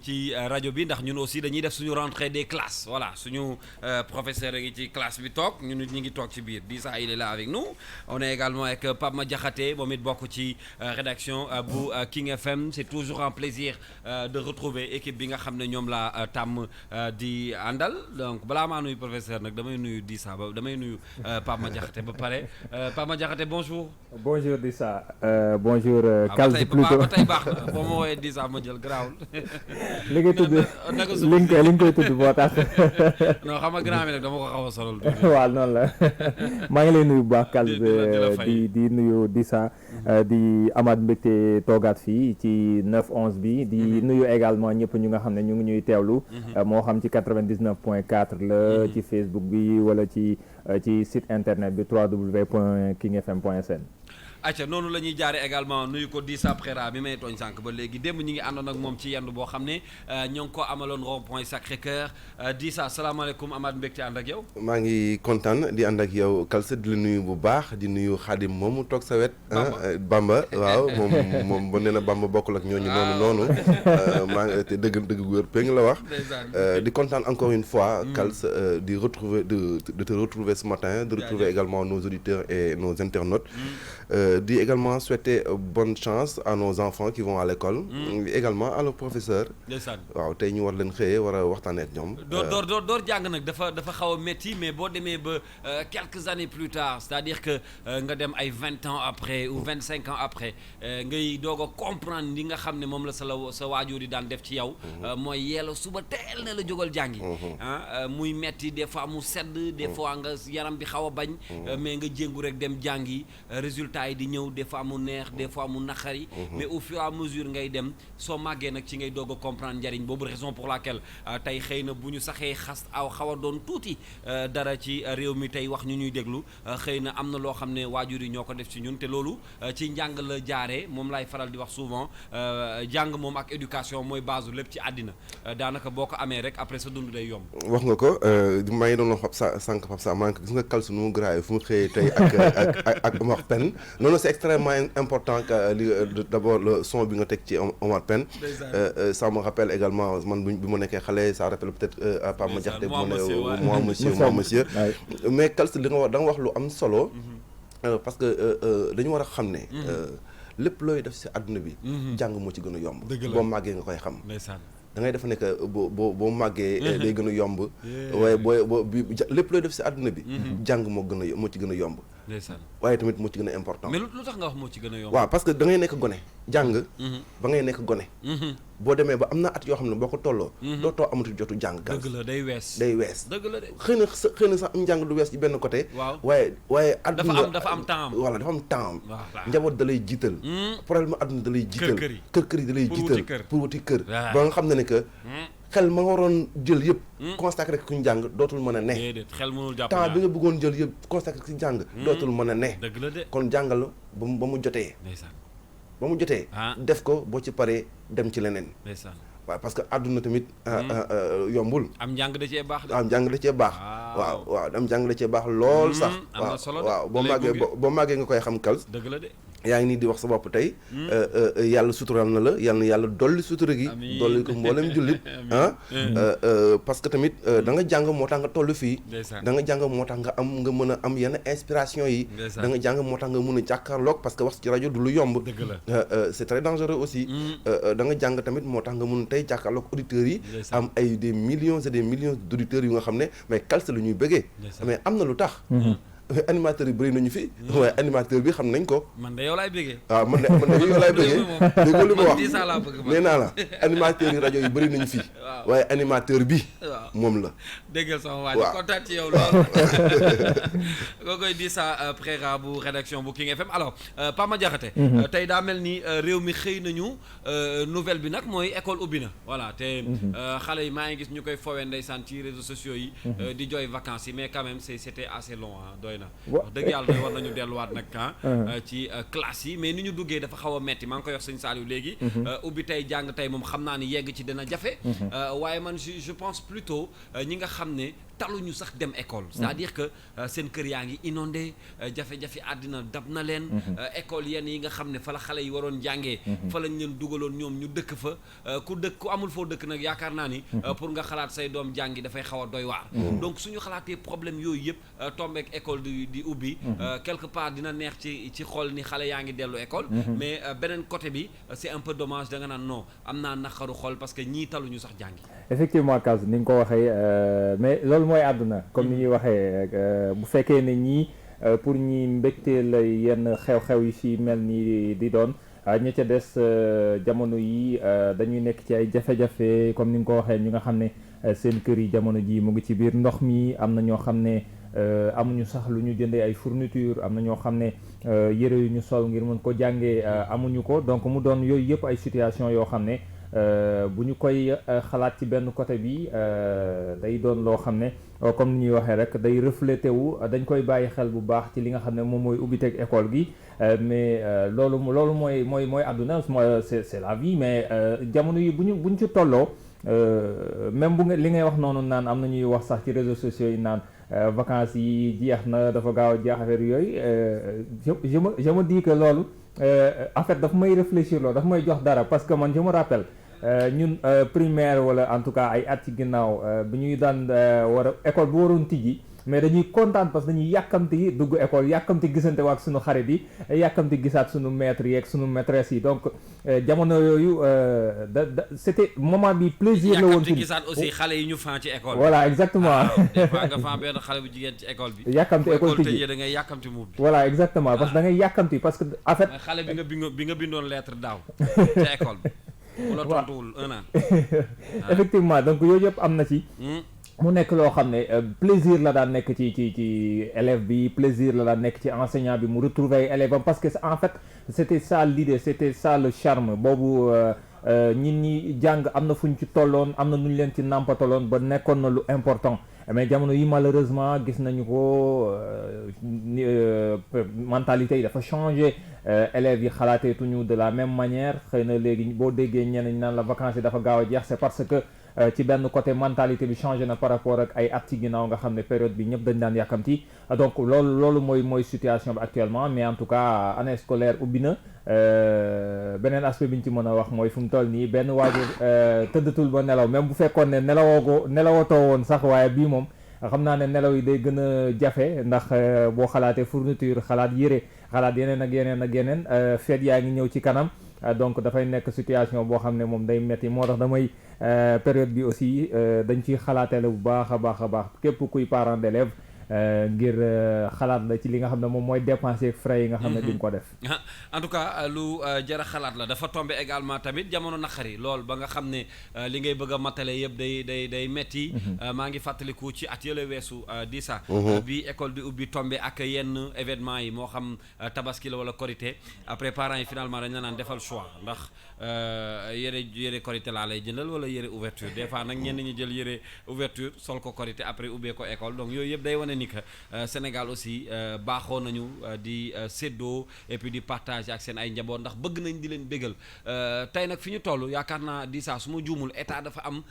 ci rajo bi ndax ñun aussi dañuy def suñu rentrée des classes voilà suñu professeur a ngi ci classe bi toog ñun ñu ngi toog ci biir Dissa il est là avec nous on est également avec Pape Madiakhaté moom it bokk ci rédaction bu King FM c'est toujours un plaisir de retrouver équipe bi nga xam ne ñoom la tàmm di àndal donc balaa maa nuyu professeur nag damay nuyu Dissa ba damay nuyu Pape Madiakhaté ba pare Pape Madiakhaté bonjour. Bonjour Dissa bonjour Kals plutôt ba tey baax na boo ma woowee Dissa ma jël garaawul. li nga tudd li nga koy tudd boo tax. non xam nga grand bi nag dama ko xaw a solal. waaw noonu la maa ngi lay nuyu bu baax Kals di nuyu Dissa di amaat mbégte toogaat fii ci 9-11 bi di nuyu également ñëpp ñu nga xam ne ñu ngi ñuy teewlu. moo xam ci 99.4 la ci Facebook bi wala ci site internet bi www.kingfm.sn. acca noonu la ñuy jaare également nuyu ko Dissa Préra bi may tooñ sànq ba léegi démb ñi ngi àndoon ak moom ci yendu boo xam ne ñoo ngi ko amaloon rond point Sacré-Cœur Dissa salaamaaleykum amaat mbégte ànd ak yow. maa ngi kontaan di ànd ak yow Kals di la nuyu bu baax di nuyu Xaadim moomu toog sa wet. Bamba waaw moom ba nee na Bamba bokkul ak ñooñu noonu maa ngi te dëgg gu wér péng la wax. di kontaan encore une fois Kals di retrouver de te retrouver ce matin de retrouver également nos auditeurs et nos internautes. Di également souhaiter bonne chance à nos enfants qui vont à l'école. Également à nos professeurs. waaw tey ñu war leen xëyee war a waxtaanee ak ñoom. door jàng nag dafa xaw a métti mais boo demee ba quelques années plus tard c'est-à-dire que nga dem ay 20 ans après ou 25 ans après ngay doog a comprendre li nga xam ne moom la sa waajur yi daan def ci yow. mooy yeela suba teel na la jógal jàngi. muy metti des fois mu sedd. des fois nga yaram bi xaw a bañ. mais nga jéngu rek dem jàngi résultat yi di ñëw des fois mu neex des fois mu naqari mais au fur et à mesure ngay dem soo màggee nag ci ngay doog a comprendre njariñ boobu raison pour laquelle tey xëy na bu ñu saxee xas xaw a doon tuuti dara ci réew mi tey wax ñu ñuy déglu xëy na am na loo xam ne waajur yi ñoo ko def ci ñun te loolu ci njàng la jaaree moom laay faral di wax souvent jàng moom ak éducation mooy base lépp ci àddina daanaka boo ko amee rek après sa dund day yomb. wax nga ko maa ngi doon wax sànq Pape Sa maa ngi gis nga Kals nu mu graay fu mu xëyee tey ak Omar Pène non c'est extrêmement important que d'abord le son bi nga teg ci Omar Pène ça me rappelle également man bi ma nekkee xale ça rappelle peut-être à Pape Madiakhaté moi monsieur mais Kals li nga wax da nga wax lu am solo parce que dañu war a xam ne lépp looy def ci àdduna bi jàng moo ci gën a yomb boo màggee nga koy xam da ngay def ne que boo màggee day gën a yomb waaye boo lépp looy def ci àdduna bi jàng moo ci gën a yomb waaye tamit moo ci gën a important. mais lu tax nga wax moo ci gën a yomb. waaw parce que da ngay nekk gone jàng. ba ngay nekk gone. boo demee ba am na at yoo xam ne boo ko tolloo. dootoo amatu jotu jàng. dëgg la day wees. dëgg la de xëy na sax njàng du wees ci benn côté. waaw waaye àdduna dafa am temps. voilà dafa am temps. njaboot da lay jiital. problème àdduna da lay jiital. kër yi da lay jiital pour wuti kër. ba nga xam ne que. xel ma nga waroon jël yëpp. consacré ku njàng dootul mën a ne. déedéet xel mënul jàpp temps bi nga bëggoon jël yëpp consacré ku njàng. dootul mën a ne. dëgg la de kon jàngal ba mu jotee. ba mu jotee. def ko boo ci paree dem ci leneen. waaw parce que àdduna tamit yombul. am njàng da cee baax de. am njàng da cee baax. waaw am njàng da cee baax lool sax. am na solo de waaw boo màggee nga koy xam Kals. dëgg la de. yaa ngi nii di wax sa bopp tey yàlla sutural na la yàlla dolli sutura gi dolli ko mboolem jullit parce que tamit da nga jàng moo tax nga toll fii da nga jàng moo tax nga mën a am yenn inspiration yi da nga jàng moo tax nga mën a jàkkaarloog parce que wax ci rajo du lu yomb c'est très dangereux aussi da nga jàng tamit moo tax nga mën a tey jàkkaarloog auditeurs yi am ay des millions et des millions d'auditeurs yu nga xam ne mais Kals la ñuy bëggee mais am na lu tax animateur yi bëri nañu fi. waaye animateur bi xam nañ ko. man de yow laay bëggee. waaw man de yow laay bëggee. déggoo li ma wax nee naa la animateur yi rajo yi bëri nañu fi. waaye animateur bi. moom la. déggal sama waa ji kontaan ci yow lool. kookoy Dissa Préra bu rédaction bu King FM alors Pape Madiakhaté. tey daa mel ni réew mi xëy nañu nouvelle bi nag mooy école ubbi na. voilà te xale yi maa ngi gis ñu koy fowee ndeysaan ci réseaux sociaux yi. di jooy vacances yi mais quand même c'était assez long doy na wax dëgg yàlla doy war nañu delluwaat nag ci classe yi mais ni ñu duggee dafa xaw a metti maa ngi koy wax sëñ Saliou léegi ubbi tey jàng tey moom xam naa ni yegg ci dina jafe waaye man je pense plutôt ñi nga xam ne taluñu sax dem école c'est-à-dire que seen kër yaa ngi inondé jafe-jafe àddina dab na leen école yenn yi nga xam ne fa la xale yi waroon jàngee fa lañ leen dugaloon ñoom ñu dëkk fa ku amul foo dëkk nag yaakaar naa ni pour nga xalaat say doom jàngi dafay xaw a doy waar donc suñu xalaatee problème yooyu yëpp tombeek école di ubbi quelque part dina neex ci xool ni xale yaa ngi dellu école mais beneen côté bi c'est un peu dommage da nga naan non am naa naqaru xol parce que ñii taluñu sax jàngi effectivement Kals ni nga ko waxee mais loolu mooy àdduna comme ni ñuy waxee bu fekkee ne ñii pour ñi mbégte la yenn xew-xew yi fi mel ni di doon ña ca des jamono yi dañuy nekk ci ay jafe-jafe comme ni nga ko waxee ñu nga xam ne seen kër yi jamono ji mu ngi ci biir ndox mi am na ñoo xam ne amuñu sax lu ñu jëndee ay fourniture am na ñoo xam ne yëre yu ñu sol ngir mën ko jàngee amuñu ko donc mu doon yooyu yëpp ay situation yoo xam ne bu ñu koy xalaat ci benn côté bi day doon loo xam ne comme ni ñuy waxee rek day reflété wu dañ koy bàyyi xel bu baax ci li nga xam ne moom mooy ubbiteg école gi mais loolu mooy àdduna c'est la vie mais jamono yi bu ñu ci tolloo même bu nga li ngay wax noonu naan am na ñuy wax sax ci réseaux sociaux yi naan vacances yi jeex na dafa gaaw a jeex affaire yooyu je me dis que loolu en fait daf may réfléchir loolu daf may jox dara parce que man je me rappelle ñun primaire wala en tout cas ay at ci ginnaaw bi ñuy daan war a école bu waroon tijji mais dañuy kontaan parce que dañuy yàkkamti dugg école yàkkamti gisante waak suñu xarit yi yàkkamti gisaat suñu maître yeeg suñu maîtresse yi donc jamono yooyu c'était moment bi plaisir la woon yàkkamti gisaat aussi xale yi ñu fan ci école voilà exactement des fois nga fan benn xale bu jigéen ci école bi yàkkamti école tijji da ngay yàkkamti mu bi voilà exactement parce que da ngay yàkkamti parce que en fait xale bi nga bindoon lettre daaw ci école bi wala tontuwul un an effectivement donc yooyu yëpp am na ci mu nekk loo xam ne plaisir la daan nekk ci élève bi plaisir la daan nekk ci enseignant bi mu retrouver élève am parce que en fait c'était ça l'idée c'était ça le charme boobu ñi jàng am na fu ñu ci tolloon am na nu ñu leen ci nàmpataloon ba nekkoon na lu important mais jamono yi malheureusement gis nañu ko mentalité yi dafa changé élèves yi xalaateetuñu de la même manière xëy na léegi boo déggee ñeneen ñi naan la vacances yi dafa gaaw a jeex c'est parce que ci benn côté mentalité bi changé na par rapport ak ay at ci ginnaaw nga xam ne période bi ñëpp dañ daan yàkkamti donc loolu mooy situation bi actuellement mais en tout cas année scolaire ubbi na beneen aspect bi ñu ci mën a wax mooy fu mu toll nii benn waajur tëddatul ba nelaw même bu fekkoon ne nelawatoo woon sax waaye bii moom xam naa ne nelaw yi day gën a jafe ndax boo xalaatee fourniture xalaat yére xalaat yeneen ak yeneen feet yaa ngi ñëw ci kanam donc dafay nekk situation boo xam ne moom day metti moo tax damay période bi aussi dañ ciy xalaatale bu baax a baax képp kuy parent d'élève ngir xalaat la ci li nga xam ne moom mooy dépenser frais yi nga xam ne di nga ko def en tout cas lu jara xalaat la dafa tombé également tamit jamono naqari lool ba nga xam ne li ngay bëgg a matale yëpp day metti maa ngi fàttaliku ci at yële weesu di sa bi école di ubbi tombé ak yenn événement yi moo xam tabaski la wala korité après parents yi finalement dañ la naan defal choix ndax yére korité laa lay jëndal wala yére ouverture des fois nag ñenn ñi jël yére ouverture sol ko korité après ubbee ko école donc yooyu yëpp day wane ni que Sénégal aussi baaxoo nañu di séddoo et puis di partager ak seen ay njaboot ndax bëgg nañ di leen bégal tey nag fi ñu toll yaakaar naa di saa su ma juumul état dafa am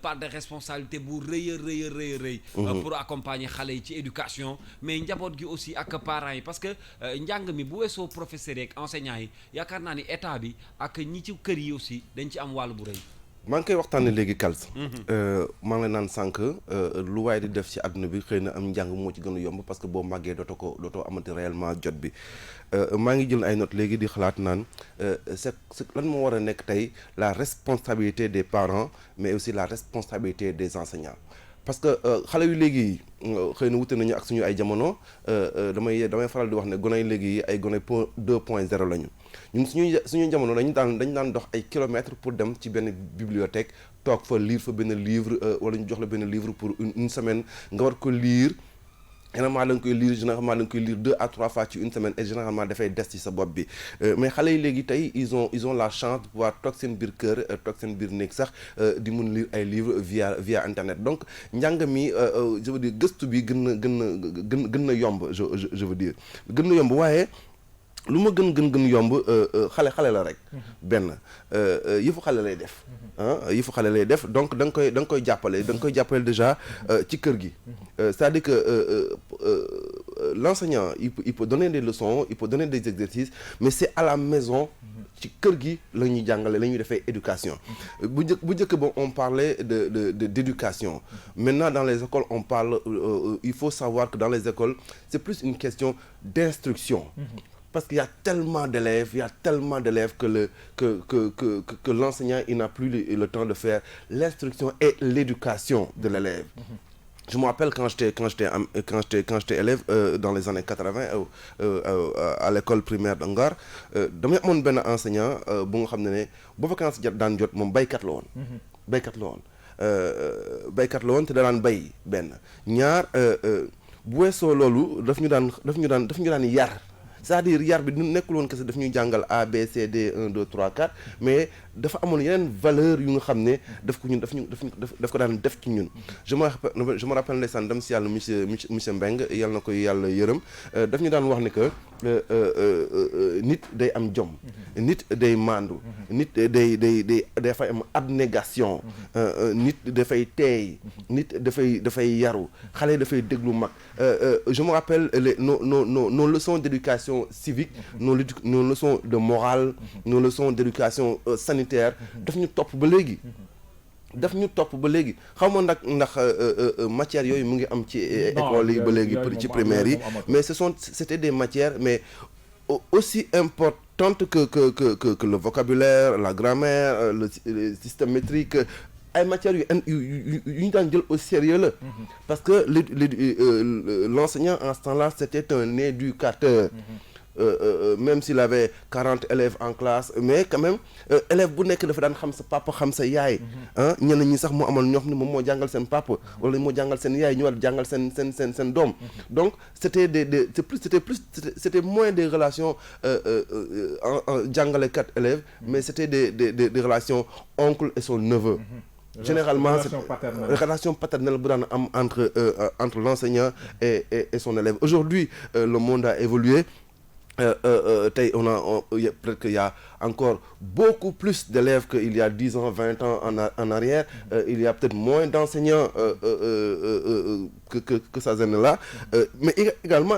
part de responsabilité bu rëy pour accompagner xale yi ci éducation mais njaboot gi aussi ak parents yi parce que njàng mi bu weesoo professeurs yi ak enseignants yi yaakaar naa ni état bi ak ñi ci kër yi aussi dañ ci am wàll bu rëy. maa ngi koy waxtaanee léegi Kals maa ngi la naan sànq lu waaye di def ci àdduna bi xëy na am njàng moo ci gën a yomb parce que boo màggee dootoo amati réellement jot bi maa ngi jël ay notes léegi di xalaat naan c'est lan moo war a nekk tey la responsabilité des parents mais aussi la responsabilité des enseignants parce que xale yu léegi xëy na wute nañu ak suñu ay jamono damay faral di wax ne gone yi léegi ay gone 2.0 lañu ñun suñu jamono dañ daan dox ay kilomètres pour dem ci benn bibliothèque toog fa lire fa benn livre wala ñu jox la benn livre pour une semaine nga war ko lire généralement da nga koy lire 2 à 3 fois ci une semaine et généralement dafay des ci sa bopp bi mais xale yi léegi tey ils ont la chance de pouvoir toog seen biir kër toog seen biir néeg sax di mun lire ay livres via internet donc njàng mi je veux dire gëstu bi gën na yomb je veux dire gën na yomb waaye lu ma gën yomb xale la rek benn yëfu xale lay def yëfu xale lay def donc da nga koy jàppale déjà ci kër gi c'est-à-dire que l'enseignant il peut donner des leçons, il peut donner des exercices, mais c'est à la maison ci kër gi la ñuy jàngale la ñuy defee éducation bu njëkk ba on parlait d'éducation. Maintenant dans les écoles on parle il faut savoir que dans les écoles c'est plus une question d'instruction. Parce qu'il y a tellement d'élèves, que l'enseignant il n'a plus le temps de faire l'instruction et l'éducation de l'élève. Je me rappelle quand j'étais élève dans les années 80 à l'école primaire de Ngor damay amoon benn enseignant bu nga xam ne bu vacances daan jot moom baykat la woon. baykat la woon te daan bay benn ñaar bu weesoo loolu daf ñu daan yar. C'est-à-dire yar bi nekkul woon kese daf ñuy jàngal A B C D 1 2 3 4 mais dafa amoon yeneen valeur yu nga xam ne daf ko daan def ci ñun. je me rappelle ndeysaan dem si yàlla monsieur Mbeng yàlla na koy yàlla yërëm daf ñu daan wax ne que nit day am jom. nit day maandu. nit dafay am abnégation. nit dafay teey. nit dafay yaru xale dafay déglu mag. je me rappelle nos leçons d'éducation civique, nos leçons de morale, nos leçons d'éducation sanitaire daf ñu topp ba léegi. xaw ma ndax matières yooyu mu ngi am ci école yi ba léegi ci primaire yi mais c'était des matières mais aussi importantes que le vocabulaire, la grammaire, le système métrique. Ay matières yu ñu daan jël au sérieux la parce que l'enseignant en ce temps-là c'était un éducateur. Même s'il avait 40 élèves en classe mais quand même élève bu nekk dafa daan xam sa papa xam sa yaay ñenn ñi sax moo amoon ñoo xam ne moom moo jàngal seen papa wala moo jàngal seen yaay ñu war jàngal seen doom donc c'était moins des relations jàngalekat élève mais c'était des relations oncle et son neveu. Généralement relation paternelle bu daan am entre l'enseignant et son élève. Aujourd'hui le monde a évolué. Peut-être qu'il y a encore beaucoup plus d'élèves qu'il y a 10 ans, 20 ans en arrière. Il y a peut-être moins d'enseignants que ces années-là. Mais également,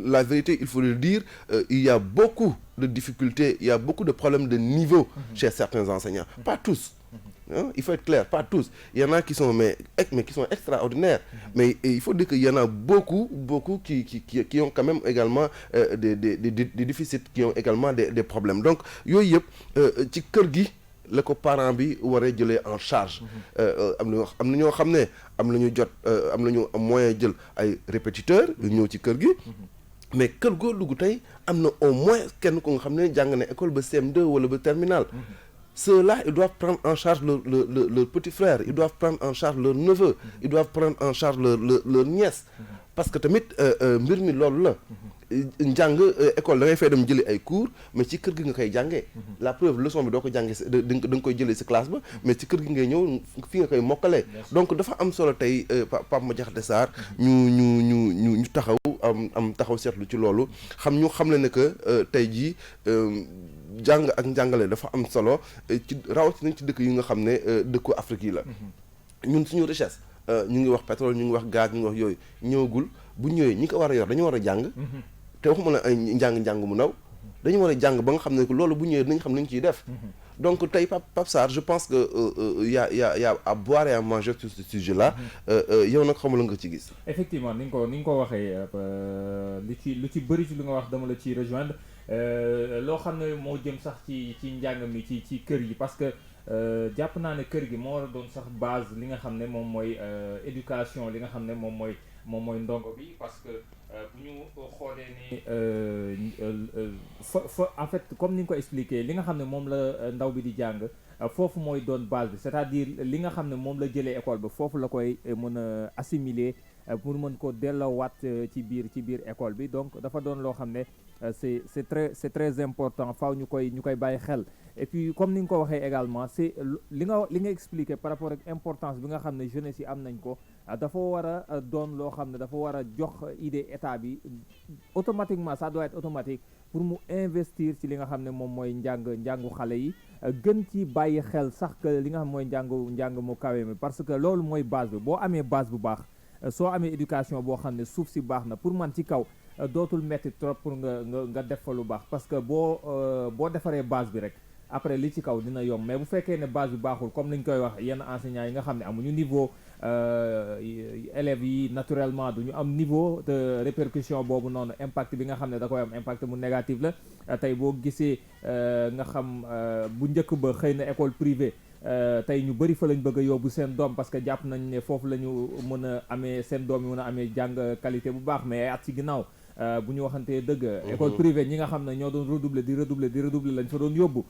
la vérité, il faut le dire, il y a beaucoup de difficultés, il y a beaucoup de problèmes de niveau chez certains enseignants. Pas tous. Il faut être clair, pas tous. Il y en a qui sont qui sont extraordinaires. Mais il faut dire qu'il y en a beaucoup qui ont quand même également des déficits, qui ont également des problèmes. Donc, yooyu yëpp ci kër gi la ko parent bi war a jëlee en charge. am na ñoo xam ne am nañu moyen jël ay répétiteurs yu ñëw ci kër gi. mais kër goo dugg tey am na au moins kenn ko nga xam ne jàng na école ba CM2 wala ba terminale. Ceux-là, ils doivent prendre en charge leur petit frère, ils doivent prendre en charge leur neveu, ils doivent prendre en charge leur nièce. Parce que tamit mbir mi loolu la. njàng école da ngay fay dem jëli ay cours mais ci kër gi nga koy jàngee. la preuve leçon bi doo ko jàngee da nga koy jëlee ci classe ba mais ci kër gi ngay ñëw fi nga koy mokkalee. donc dafa am solo tey Pape Madiakhaté Sarr ñu taxaw am taxaw seetlu ci loolu xam le ne que tey jii jàng ak njàngale dafa am solo ci rawatina ci dëkk yi nga xam ne dëkku Afrique yi la. ñun suñu richesse ñu ngi wax pétrole ñu ngi wax gaz ñu ngi wax yooyu ñëwagul bu ñëwee ñi ko war a yor dañu war a jàng. te waxuma la ay njàng mu ndaw dañu war a jàng ba nga xam ne que loolu bu ñëwee dinañ xam nañ ciy def. donc tey Pape Sarr je pense que y a à boire et à manger sur ce sujet-là. yow nag xamul nga ci gis. effectivement ni nga ko waxee lu ci bëri ci lu nga wax dama la ciy rejoindre loo xam ne moo jëm sax ci njàng mi ci kër yi parce que jàpp naa ne kër gi moo war a doon sax base li nga xam ne moom mooy éducation li nga xam ne moom mooy ndongo bi parce que bu ñu xoolee ni fa en fait comme ni nga ko expliqué li nga xam ne moom la ndaw bi di jàng foofu mooy doon base bi c'est-à-dire li nga xam ne moom la jëlee école ba foofu la koy mën a assimiler pour mën ko delloowaat ci biir école bi donc dafa doon loo xam ne c'est très important faaw ñu koy bàyyi xel et puis comme ni nga ko waxee également c'est li nga expliqué par rapport ak importance bi nga xam ne jeunesse yi am nañ ko dafa war a doon loo xam ne dafa war a jox idée état bi automatiquement ça doit être automatique pour mu investir ci li nga xam ne moom mooy njàngu xale yi gën ci bàyyi xel sax que li nga xam mooy njàng mu kawe mi parce que loolu mooy base bi boo amee base bu baax soo amee éducation boo xam ne suuf si baax na pour man ci kaw dootul metti trop pour nga def fa lu baax parce que boo defaree base bi rek après li ci kaw dina yomb mais bu fekkee ne base bi baaxul comme ni ñu koy wax yenn enseignants yi nga xam ne amuñu niveau élèves yi naturellement duñu am niveau de répercussion boobu noonu impact bi nga xam ne da koy am impact mu négatif la tey boo gisee nga xam bu njëkk ba xëy na école privée tey ñu bëri fa lañ bëgg a yóbbu seen doom parce que jàpp nañ ne foofu la ñu mën a amee seen doom yi mën a amee jàng qualité bu baax mais at ci ginnaaw bu ñu waxantee dëgg école privée ñi nga xam ne ñoo doon redoubler lañ fa doon yóbbu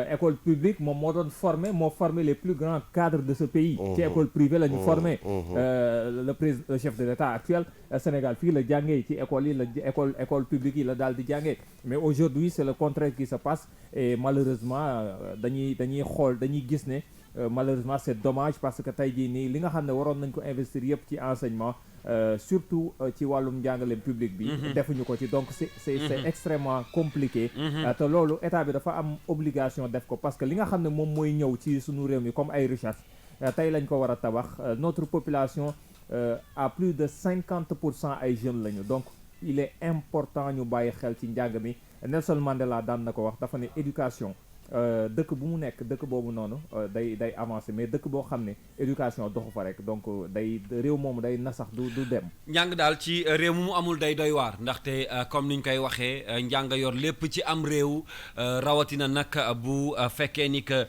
école publique moom moo doon former les plus grands cadres de ce pays ci école privée la ñu formé le chef de l'État actuel Sénégal fii la jàngee ci école yi la école publique yi la daal di jàngee mais aujourd'hui c'est le contraire qui se passe et malheureusement dañuy gis ne malheureusement c'est dommage parce que tey jii nii li nga xam ne waroon nañ ko investir yëpp ci enseignement surtout ci wàllum njàngaleem public bi defuñu ko ci donc c'est extrêmement compliqué te loolu état bi dafa am obligation def ko parce que li nga xam ne moom mooy ñëw ci suñu réew mi comme ay richesse tey lañ ko war a tabax notre population à plus de 50% ay jeunes lañu donc il est important ñu bàyyi xel ci njàng mi Nelson Mandela daan na ko wax dafa ne éducation dëkk bu mu nekk dëkk boobu noonu day avancer mais dëkk boo xam ne éducation doxu fa rek donc réew moomu day nasax du dem. njàng daal ci réew mu amul day doy waar ndaxte comme niñ koy waxee njàng yor lépp ci am réew rawatina nag bu fekkee ni que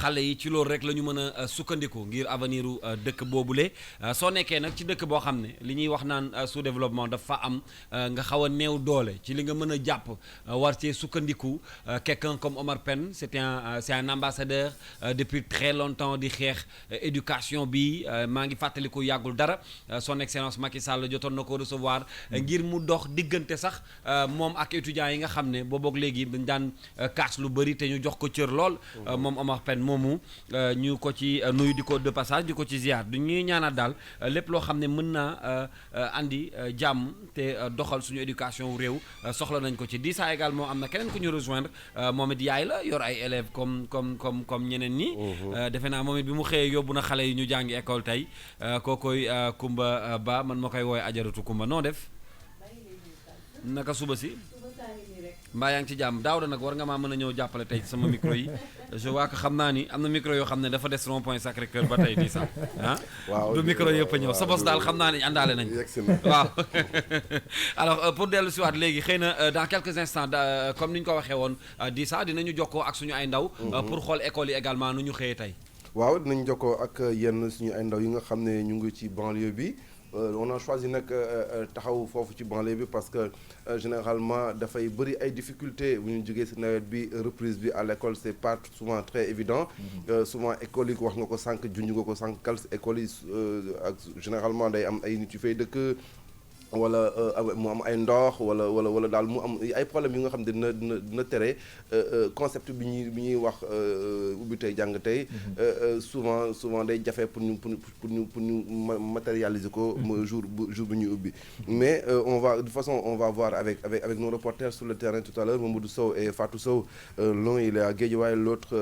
xale yi ci loolu rek la ñu mën a sukkandiku ngir avenir u dëkk boobule soo nekkee nag ci dëkk boo xam ne li ñuy wax naan sous-développement dafa am nga xaw a néew doole ci li nga mën a jàpp war cee sukkandiku quelqu'un comme Omar Pène c'est un ambassadeur depuis très longtemps di xeex éducation bi maa ngi fàttaliku yàggul dara son excellence Macky Sall jotoon na ko recevoir ngir mu dox diggante sax moom ak étudiants yi nga xam ne booboog léegi dañ daan kaas lu bëri te ñu jox ko cër lool moom Omar Pène moomu ñu ko ci nuyu di ko de passage di ko ci ziar du ñuy ñaanaat daal lépp loo xam ne mën naa andi jàmm te doxal suñu éducation réew soxla nañ ko ci di saa également am na keneen ku ñu rejoindre moom it yaay la yor ay élèves comme ñeneen ñi defe naa moom it bi mu xëyee yóbbu na xale yi ñu jàngi école tey kookoy Kumba Ba man ma koy woowe ajaratu Kumba noo def naka suba si mbaa yaa ngi ci jàmm Daouda nag war nga maa mën a ñëw jàppale tey sama micro yi je vois que xam naa ni am na micro yoo xam ne dafa des rond point Sacré-Cœur ba tey di sax du micro yëpp a ñëw sa bos daal xam naa ni àndaale nañ waaw alors pour dellu si waat léegi xëy na dans quelques instants comme ni ñu ko waxee woon di sax dinañu jokkoo ak suñu ay ndaw pour xool école yi également nu ñu xëyee tey waaw dinañ jokkoo ak yenn suñu ay ndaw yi nga xam ne ñu ngi ci banlieue bi on a choisi nag taxaw foofu ci banlieue bi parce que généralement dafay bëri ay difficultés bu ñu jógee ci nawet bi reprise bi à l'école c'est pas souvent très évident souvent école yi wax nga ko sànq junj nga ko sànq kal école yi ak généralement day am ay nit yu fay dëkk wala mu am ay ndox wala daal mu am ay problèmes yi nga xam ne dina tere concept bi ñuy wax ubbi tey jàng tey souvent day jafe pour ñu matérialiser ko jour bi ñuy ubbi mais de toute façon on va voir avec nos reporters sur le terrain tout à l'heure Mamadou Sow et Fatou Sow l'un il est à Guédiawaye l'autre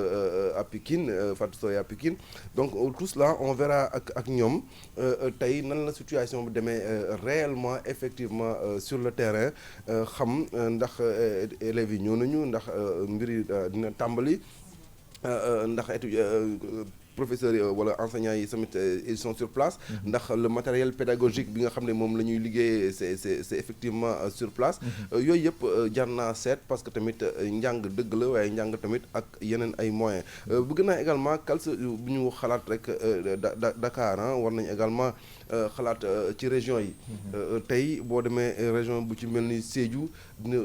à Pikine Fatou Sow est à Pikine donc tout cela on verra ak ñoom tey nan la situation bi demee réellement effectivement sur le terrain xam ndax élèves yi ñëw nañu ndax mbir yi dina tàmbali ndax professeurs yi wala enseignants yi tamit ils sont sur place ndax le matériel pédagogique bi nga xam ne moom la ñuy liggéeyee c'est effectivement sur place yooyu yëpp jar naa seet parce que tamit njàng dëgg la waaye njàng tamit ak yeneen ay moyens bëgg naa également kals bu ñu xalaat rek Dakar war nañ également xalaat ci région yi tey boo demee région bu ci mel ni Sédhiou dina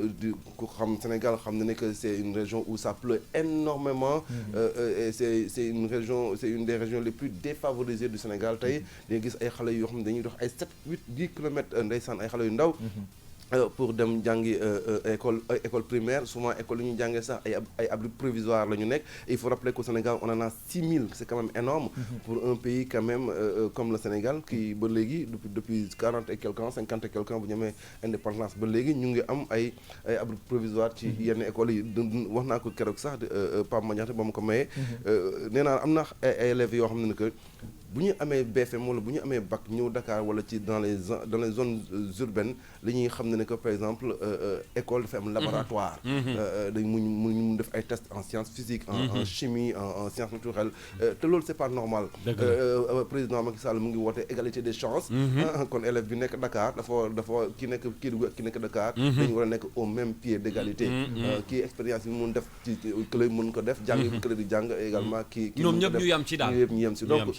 ko xam Sénégal xam na ne que c'est une région où ça pleut énormément et c'est une des régions les plus défavorisées du Sénégal tey dañuy gis ay xale yoo xam ne dañuy dox ay 7 8 10 kilomètres ndeysaan ay xale yu ndaw pour dem jàngi école primaire souvent école yi ñu jàngee sax ay abri provisoire la ñu nekk il faut rappeler qu'au Sénégal on en a 6000 c'est quand même énorme pour un pays quand même comme le Sénégal qui ba léegi depuis 40 et quelques ans 50 et quelques ans bu ñu amee indépendance ba léegi ñu ngi am ay abri provisoire ci yenn écoles yi wax naa ko keroog sax Pape Maniaté ba mu ko mayee nee naa am na ay élèves yoo xam ne que bu ñu amee BFM wala bu ñu amee bac ñëw Dakar wala ci dans les zones urbaines li ñuy xam ne que par exemple école dafa am laboratoire dañ mun def ay tests en sciences physiques en chimie en sciences naturelles te loolu c'est pas normal président Macky Sall mu ngi woote égalité des chances kon élève bi nekk Dakar dafa ki nekk Kédougou ki nekk Dakar dañu war a nekk au même pied d'égalité kii expérience bi mun def ci kële mën ko def jàng bi kële di jàng également kii ñoom ñëpp ñu yem ci daal ñu yem ci donc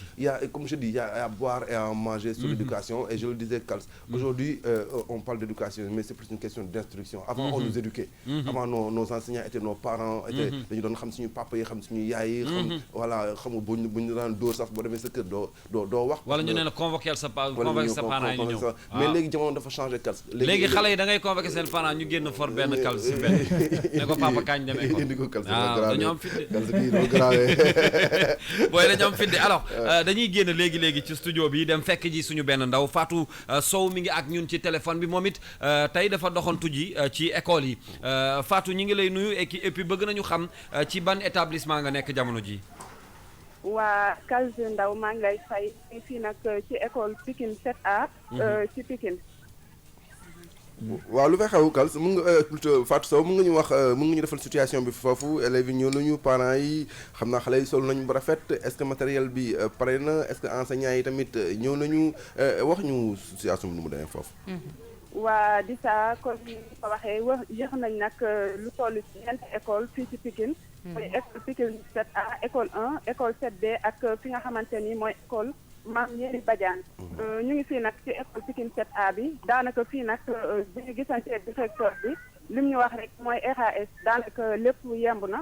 comme je dis, il y a à boire et à manger sur l'éducation. Et je le disais, Kals, aujourd'hui, on parle d'éducation, mais c'est plus une question d'instruction. Avant, on nous éduquait. Avant, nos enseignants étaient nos parents, dañu doon xam suñu papa yi xam suñu yaay yi xam voilà xam bu ñu daan dóor sax boo demee sa kër doo wax. wala ñu ne la convoquer sa parent yi ñu ñëw. mais léegi jamono dafa changé, Kals. léegi xale yi da ngay convoquer seen parent ñu génn for benn Kals si benn ne ko papa kañ demee ko. indi ko Kals dañoo am fit booy dañoo am fit alors dañuy génn léegi ci studio bi dem fekk ji suñu benn ndaw Fatou Sow mi ngi ak ñun ci téléphone bi moom it tey dafa doxantu ji ci école yi Fatou ñi ngi lay nuyu et puis bëgg nañu xam ci ban établissement nga nekk jamono ji. waa Kals Ndaw maa ngi lay fay fii nag ci école Pikine 7A. ci Pikine. waaw lu fay xew Kals mun nga plutôt Fatou Sow mun nga ñu wax mun nga ñu defal situation bi foofu élèves yi ñëw nañu parents yi xam naa xale yi sol nañu ba rafet est-ce que matériel bi pare na est-ce que enseignants yi tamit ñëw nañu wax ñu situation bi nu mu demee foofu. waa Dissa comme ni ko waxee yéex nañ nag lu toll ci ñeenti école fii ci Pikine. mooy école Pikine 7A école 1 école 7B ak fi nga xamante ni mooy école. maam ñeeri Badiane ñu ngi fii nag ci école Pikine 7A bi daanaka fii nag bu ñu gisantee directeur bi lim ñu wax rek mooy RAS daanaka lépp yemb na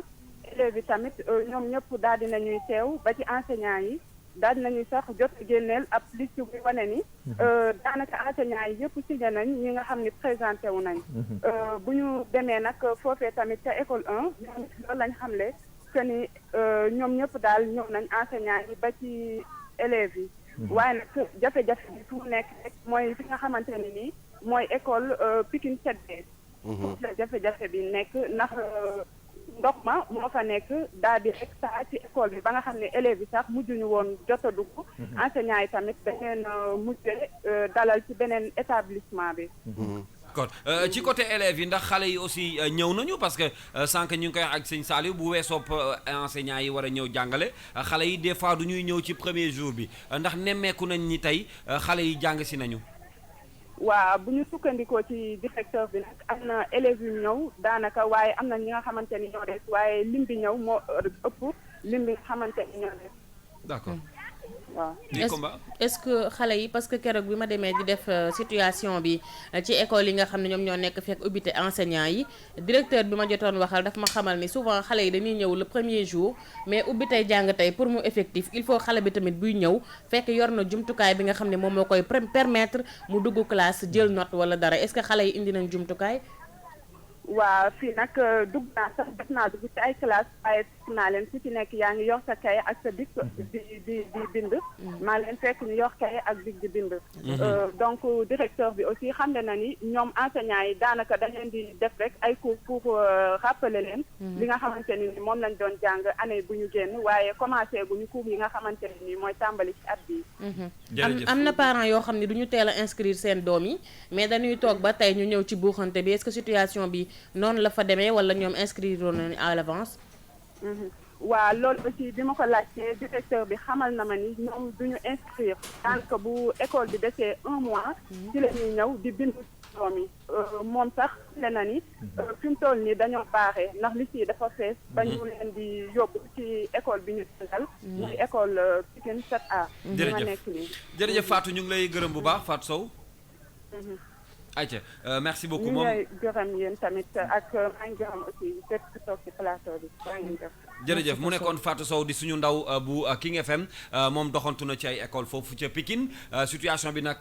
élèves yi tamit ñoom ñëpp daal di nañuy teew ba ci enseignants yi daal di nañuy sax jot génneel ab liste bu wane ni daanaka enseignants yi yëpp signé nañ ñi nga xam ni présenté wu nañ bu ñu demee nag foofee tamit ca école 1 ñoom loolu lañ xamle que ni ñoom ñëpp daal ñëw nañ enseignants yi ba ci élèves yi waaye nag jafe-jafe bi fu mu nekk rek mooy fi nga xamante ne nii mooy école Pikine 7B foofu la jafe-jafe bi nekk ndax ndox ma moo fa nekk daal di rek saa ci école bi ba nga xam ne élèves yi sax mujjuñu woon jot a dugg enseignants yi tamit dañeen mujjee dalal ci beneen établissement bi kon ci côté élèves yi ndax xale yi aussi ñëw nañu parce que sànq ñu ngi koy wax ak sëñ Saliou bu weesoo enseignants yi war a ñëw jàngale xale yi des fois du ñuy ñëw ci premier jour bi ndax nemmeeku nañ ni tey xale yi jàng si nañu. waaw bu ñu sukkandikoo ci directeur bi nag am na élèves yu ñëw daanaka waaye am na ñi nga xamante ni ñoo des waaye lim bi ñëw moo ëpp lim bi nga xamante ni ñoo des. d'accord. waaw est-ce que xale yi parce que keroog bi ma demee di def situation bi ci école yi nga xam ne ñoom ñoo nekk fekk ubbite enseignants yi directeur bi ma jotoon waxal daf ma xamal ni souvent xale yi dañuy ñëw le premier jour mais ubbi tey jàng tey pour mu effectif il faut xale bi tamit buy ñëw fekk yor na jumtukaay bi nga xam ne moom moo koy permettre mu dugg classe jël note wala dara est-ce que xale yi indi nañ jumtukaay. waaw fii nag dugg naa sax def naa dugg ci ay classe waaye naa leen ku ci nekk yaa ngi yor sa kay ak sa bic di bind maa leen fekk ñu yor kay ak bic di bind donc directeur bi aussi xam ne na ni ñoom enseignants yi daanaka dañ leen di def rek ay cours pour rappeler leen li nga xamante ni moom lañ doon jàng année bu ñu génn waaye commencé gu ñu cours yi nga xamante ni mooy tàmbali ci at bi am na parents yoo xam ne du ñu teel a inscrire seen doom yi mais dañuy toog ba tey ñu ñëw ci buuxante bi est-ce que situation bi noonu la fa demee wala ñoom inscrire nañu à l'avance. waaw loolu aussi bi ma ko laajtee directeur bi xamal na ma ni ñoom duñu inscrire daanaka bu école bi desee 1 mois ci la ñuy ñëw di bindu doom yi moom sax le na ni fi mu toll nii dañoo baaxee ndax li ci dafa fees ba ñu leen di yóbbu ci école bi ñu dal muy école Pikine 7A bi ma nekk nii jërëjëf Fatou ñu ngi lay gërëm bu baax Fatou Sow ayca merci beaucoup moom ñu ngi lay gërëm yéen tamit ak maa ngi gërëm aussi fépp toog ci plateau bi maa ngi def jërëjëf mu nekkoon Fatou Sow di suñu ndaw bu King FM moom doxantu na ci ay école foofu ca Pikine situation bi nag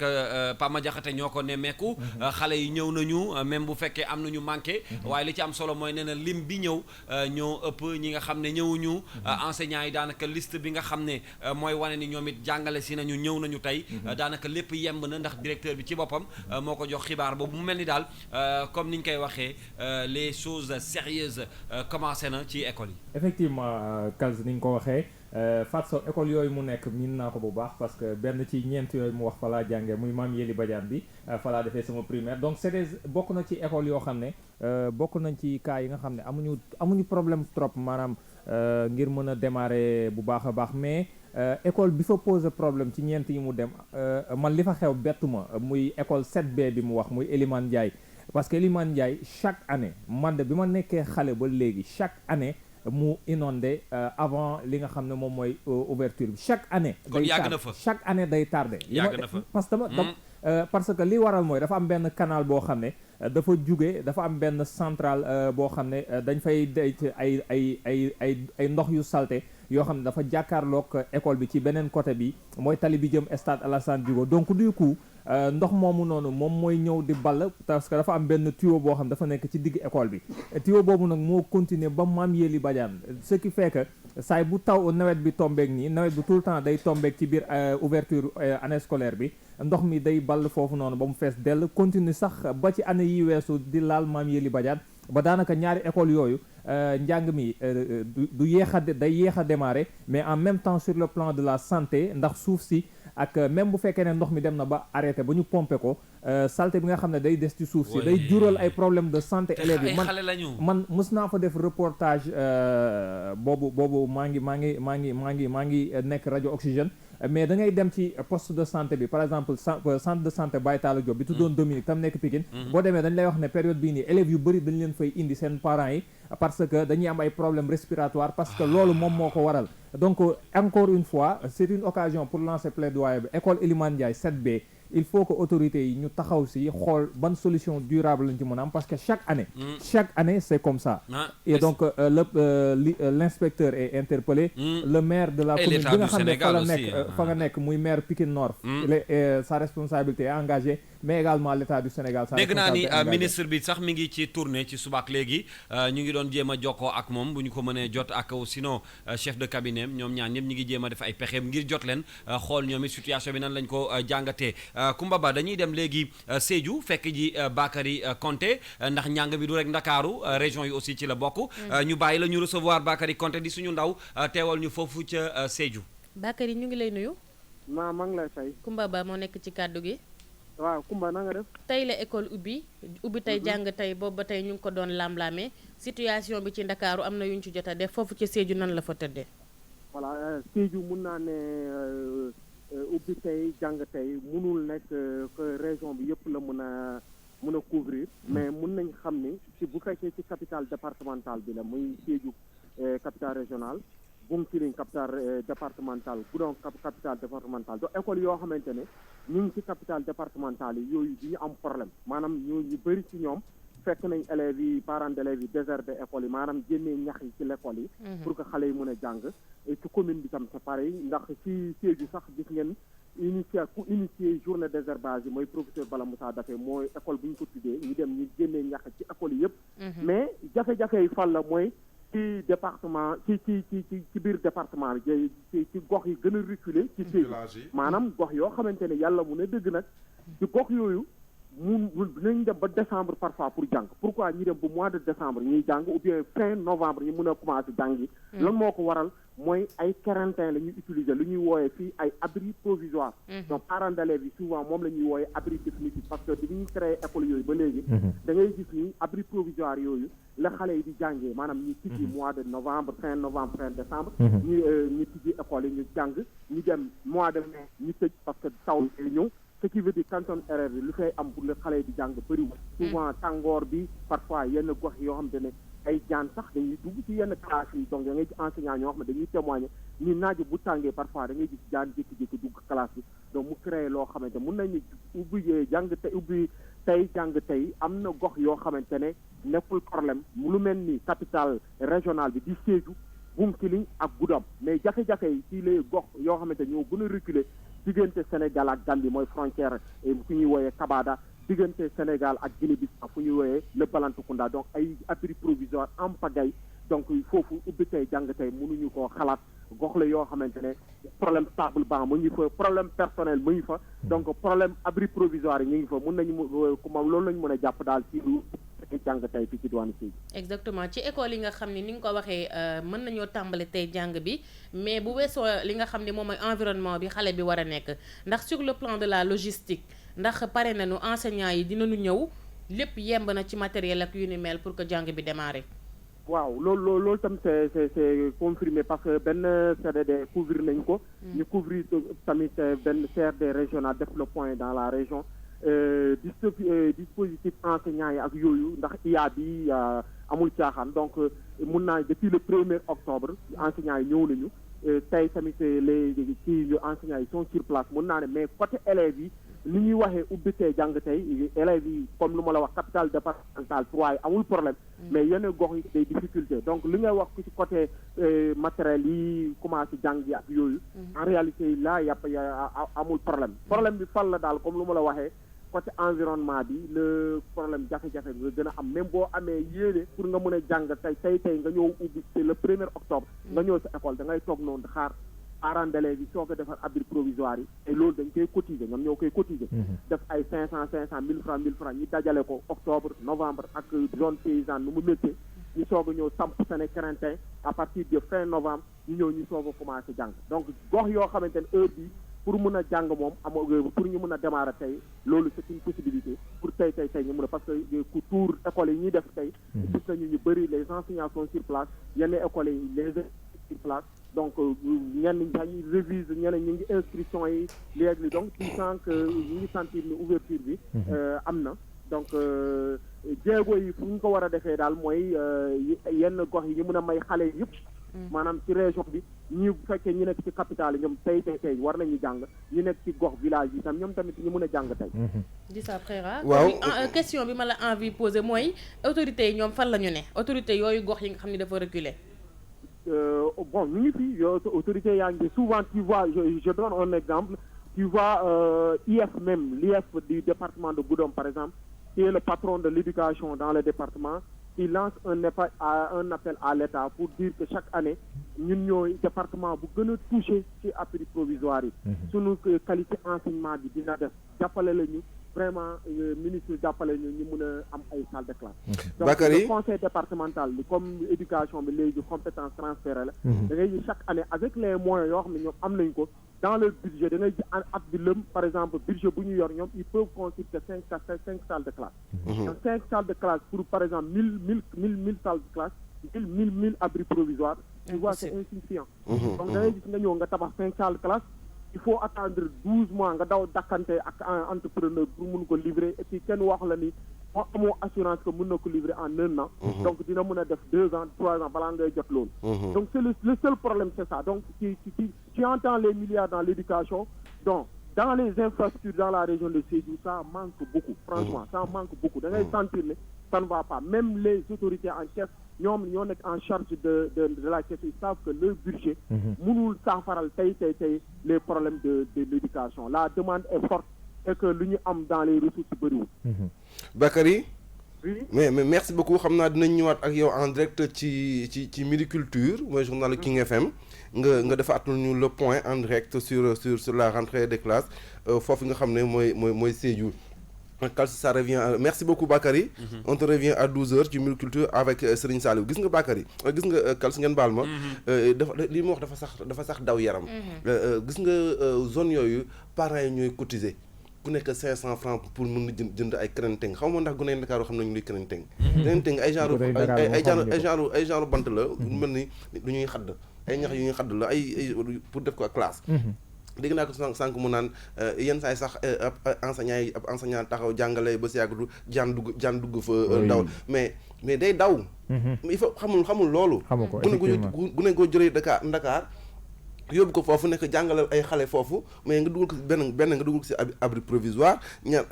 Pama Diakhaté ñoo ko nemmeeku xale yi ñëw nañu même bu fekkee am nañu manqué waaye li ci am solo mooy nee na lim bi ñëw ñoo ëpp ñi nga xam ne ñëwuñu enseignants yi daanaka liste bi nga xam ne mooy wane ni ñoom it jàngale si nañu ñëw nañu tey daanaka lépp yemb na ndax directeur bi ci boppam moo ko jox xibaar boobu mu mel ni daal comme ni ñu koy waxee les choses sérieuses commencé na ci école yi. effectivement Kals ni nga ko waxee Fatou Sow école yooyu mu nekk miin naa ko bu baax parce que benn ci ñeent yooyu mu wax fa laa jàngee muy Mame Yéli Badiane bi fa laa defee sama primaire donc c'est des bokk na ci école yoo xam ne bokk nañ ci cas yi nga xam ne amuñu problème trop maanaam ngir mën a démarrer bu baax a baax mais école bi fa pose problème ci ñeent yi mu dem man li fa xew bettu ma muy école 7B bi mu wax muy Elimane Ndiaye parce que Elimane Ndiaye chaque année man de bi ma nekkee xale ba léegi chaque année mu inondé avant li nga xam ne moom mooy ouverture bi chaque année. kon yàgg na fa chaque année day tardé. yàgg na fa parce que li waral mooy dafa am benn canal boo xam ne dafa am benn centrale boo xam ne dañ fay denc ay ndox yu salté yoo xam ne dafa jàkkaarloog école bi ci beneen côté bi mooy tali bi jëm stade Alassane Djigo donc du coup ndox moomu noonu moom mooy ñëw di ball parce que dafa am benn tuyau boo xam dafa nekk ci digg école bi tuyau boobu nag moo continuer ba Mame Yéli Badiane ce qui fait que saay bu taw nawet bi tombeek nii nawet bi tout le temps day tombeek ci biir ouverture année scolaire bi ndox mi day ball foofu noonu ba mu fees dell continue sax ba ci année yi weesu di laal Mame Yéli Badiane ba daanaka ñaari école yooyu njàng mi du yéex a day yéex a démarrer mais en même temps sur le plan de la santé ndax suuf si ak même bu fekkee ne ndox mi dem na ba arrêté ba ñu pompé ko saleté bi nga xam ne day des ci suuf si day jural ay problème de santé élèves yi man mës naa fa def reportage boobu maa ngi nekk rajo Oxygène mais da ngay dem ci poste de santé bi par exemple centre de santé Baye Talla Diop bi tuddoon Dominique tam nekk Pikine boo demee dañ lay wax ne période bii nii élèves yu bëri dañ leen fay indi seen parents yi parce que dañuy am ay problèmes respiratoires parce que loolu moom moo ko waral donc encore une fois c'est une occasion pour lancer plaidoyer bi école Elimane Ndiaye 7B il faut que autorités yi ñu taxaw si xool ban solution durable lañ ci mën a am parce que chaque année c'est comme ça et donc l'inspecteur est interpellé le maire de la commune bi nga xam ne fa nga nekk muy maire Pikine Nord sa responsabilité est engagée mais également l'état du Sénégal dégg naa ni ministre bi sax mi ngi ci tournée ci subaak léegi ñu ngi doon jéem a jokkoo ak moom bu ñu ko mënee jot ak sinon chef de cabinet ñoom ñaar ñëpp ñu ngi jéem a def ay pexeem ngir jot leen xool ñoom it situation bi nan lañ ko jàngatee Koumba Ba dañuy dem léegi Sédhiou fekk ji Bakary Konté ndax njàng bi du rek Ndakaaru région yi aussi ci la bokk ñu bàyyi la ñu recevoir Bakary Konté di suñu ndaw teewal ñu foofu ca Sédhiou. Bakary ñu ngi lay nuyu. maa ngi lay fay. Koumba Ba moo nekk ci kàddu gi. waaw Koumba na nga def. tey la école ubbi tey jàng tey boobu ba tey ñu ngi ko doon lamlaame situation bi ci Ndakaaru am na yu ñu ci jot a def foofu ci Sédhiou nan la fa tëddee. voilà Sédhiou mun naa ne ubbi tey jàng tey munul nekk région bi yëpp la mën a couvrir mais mun nañ xam ni si bu fekkee ci capitale départementale bi la muy Sédhiou capitale régionale Bounkiling capitale départementale Goudomp capitale départementale donc école yoo xamante ne ñu ngi ci capitale départementale yi yooyu du ñu am problème maanaam ñu bëri ci ñoom fekk nañ élèves yi parents d'élèves yi déserté école yi maanaam génnee ñax yi ci l'école yi pour que xale yi mën a jàng et ci commune bi tam c'est pareil ndax ci Sédhiou sax gis ngeen initié journée désherbage yi mooy professeur Bala Moussa Daffé mooy école bu ñu ko tuddee ñu dem ñu génnee ñax ci école yi yëpp mais jafe-jafe yi fan la mooy ci département ci biir département bi ci gox yi gën a reculé ci Sédhiou maanaam gox yoo xamante ne yàlla mu ne dëgg nag ci gox yooyu dinañ dem ba décembre parfois pour jàng pourquoi ñu dem ba mois de décembre ñuy jàng ou bien fin novembre ñu mën a commencé jàng yi lan moo ko waral mooy ay quarantaine la ñuy utiliser lu ñuy wooyee fii ay abri provisoire donc parents d'élèves yi souvent moom la ñuy wooyee abri définitif parce que di ñuy créé école yooyu ba léegi da ngay gis ni abri provisoire yooyu la xale yi di jàngee maanaam ñu tijji mois de novembre fin décembre ñu tijji école yi ñu jàng ñu dem mois de mai ñu tëj parce que taw yi ñëw ce qui veut dire canton erreur bi lu fay am pour le xale yi di jàng bëriwul souvent tàngoor bi parfois yenn gox yoo xamante ne ay jaan sax dañuy dugg ci yenn classe yi donc da ngay gis enseignant ñoo xam ne dañuy témoigner ni naaj bu tàngee parfois da ngay gis jaan jékki-jékki dugg classe bi donc mu créé loo xamante mun nañu ubbi jàng tey am na gox yoo xamante ne nekkul problème lu mel ni capitale régionale bi di Sédhiou Bounkiling ak Goudomp mais jafe-jafe yi ci les gox yoo xamante ñoo gën a reculer diggante Sénégal ak Gambie mooy frontière fu ñuy wooyee Kabada diggante Sénégal ak Guinée-Bissau fu ñuy wooyee le Balantacounda donc ay abri provisoire en pagaille donc foofu ubbi tey jàng tey mënuñu koo xalaat gox la yoo xamante ne problème table banc mu ngi fa problème personnel mu ngi fa donc problème abri provisoire yi ñu ngi fa mun nañu loolu lañu mën a jàpp daal ci lu jàng tey fii ci diwaanu Sédhiou. exactement ci école yi nga xam ni nga ko waxee mën nañoo tàmbali tey jàng bi mais bu weesoo li nga xam ne moom mooy environnement bi xale bi war a nekk ndax sur le plan de la logistique ndax pare nañu enseignants yi dinañu ñëw lépp yemb na ci matériel ak yu ni mel pour que jàng bi démarrer. waaw loolu tam c'est confirmé parce que benn CDD couvrir nañ ko. ñu couvrir tamit benn CRD régional def le point dans la région. Dispositif enseignants yi ak yooyu ndax IA bi amul caaxaan donc mun naa depuis le 1er octobre enseignants yi ñëw nañu tey tamit les enseignants yi sont sur place mun naa ne mais côté élèves yi ni ñuy waxee ubbi tey jàng tey élèves yi comme lu ma la wax capital départemental 3 yi amul problème mais yenn gox yi day difficulté donc li ngay wax ci côté matériel yi commencé jàng yi ak yooyu en réalité là amul problème bi fan la daal comme lu ma la waxee côté environnement bi le problème jafe-jafe nga gën a am même boo amee yéene pour nga mën a jàng tey nga ñëw ubbi le 1er octobre nga ñëw sa école da ngay toog noonu di xaar parents d'élèves yi soo ko defar abri provisoire yi et loolu dañ koy cotiser ñoom ñoo koy cotiser def ay 500 1000 francs ñu dajale ko octobre novembre ak zone paysanne nu mu méttee ñu soog a ñëw samp sene craintin à partir de fin novembre ñu soog a commencé jàng donc gox yoo xamante ne heure bi pour mun a jàng moom pour ñu mun a démarrer tey loolu c'est une possibilité pour tey ñu mun a parce que ku tour écoles yi ñuy def tey gis nañu ñu bëri les enseignants sont sur place yenn écoles yi les sur place donc ñenn dañuy révise ñeneen ñu ngi inscription yi léegi donc tu sens que ñu ngi sentir ni ouverture bi am na donc jéego yi fu ñu ko war a defee daal mooy yenn gox yi ñu mun a may xale yëpp maanaam ci région bi ñi bu fekkee ñu nekk ci capitale yi ñoom tey war nañu jàng ñu nekk ci gox village yi tam ñoom tamit ñu mën a jàng tey. di ça frère. waaw question bi ma la envie poser mooy autorités yi ñoom fan la ñu ne autorités yooyu gox yi nga xam ne dafa reculer. Bon ñu ngi fi autorités yaa ngi souvent tu vois je donne un exemple tu vois l'IF du département de Goudomp par exemple qui est le patron de l'éducation dans le département. Il lance un appel à l'État pour dire que chaque année ñun ñooy département bu gën a touché ci abri provisoire yi suñu qualité enseignement bi dina def jàppale la ñu vraiment ministre jàppale ñu mun a am ay salle de classe donc le conseil départemental bi comme éducation bi léegi compétence transférée la da ngay chaque année avec les moyens yoo xam ne ñoom am nañ ko dans le budget da ngay at bi lëm par exemple budget bu ñu yor ñoom ils peuvent constituer cinq salles de classe donc 5 salles de classe pour par exemple 1000 salles de classe 1000 abris provisoires tu vois c'est insuffisant donc da ngay gis nga ñëw nga tabax 5 salles de classe il faut attendre 12 mois nga daw dakkante ak entrepreneur pour mun ko livrer et puis kenn wax la ni moo amoo assurance que mun na ko livrer en 1 an donc dina mën a def 2 ans 3 ans balaa ngay jot loolu donc c'est le seul problème c'est ça donc tu entends les milliards dans l'éducation donc dans les infrastructures dans la région de Sédhiou ça manque beaucoup franchement ça manque beaucoup da ngay sentir ne ça ne va pas même les autorités en chef ñoom ñoo nekk en charge de la question ils savent que leur budget mënul saafaral tey les problèmes de l'éducation la demande est forte et que lu ñu am dans les ressources bëriwul Bakary oui mais merci beaucoup xam naa dinañ ñëwaat ak yow en direct ci Midi Culture mooy journal King FM nga defaat ñu le point en direct sur la rentrée des classes foofu nga xam ne mooy Sédhiou Kals ça revient merci beaucoup Bakary on te revient à 12h ci Midi Culture avec Serigne Saliou gis nga Bakary gis nga Kals ngeen baal ma dafa li ma wax dafa sax daw yaram gis nga zone yooyu parents yi ñooy cotiser ku nekk 500 francs pour mën na jënd ay crainting xaw ma ndax gu ne Dakar xam nañu luy crainting crainting ay genre bant la mel ni lu ñuy xadd ay ñax yu ñuy xadd la ay pour def ko ak classe dégg naa ko sànq mu naan yenn saa yi sax ab enseignant taxaw jàngale ba si yàgg du jaan dugg fa daw mais day daw il faut xamul loolu gune ko jëlee Dakar yóbbu ko foofu nekk jàngale ay xale foofu mais nga dugal ko benn nga dugal ko ci abri provisoire ñaar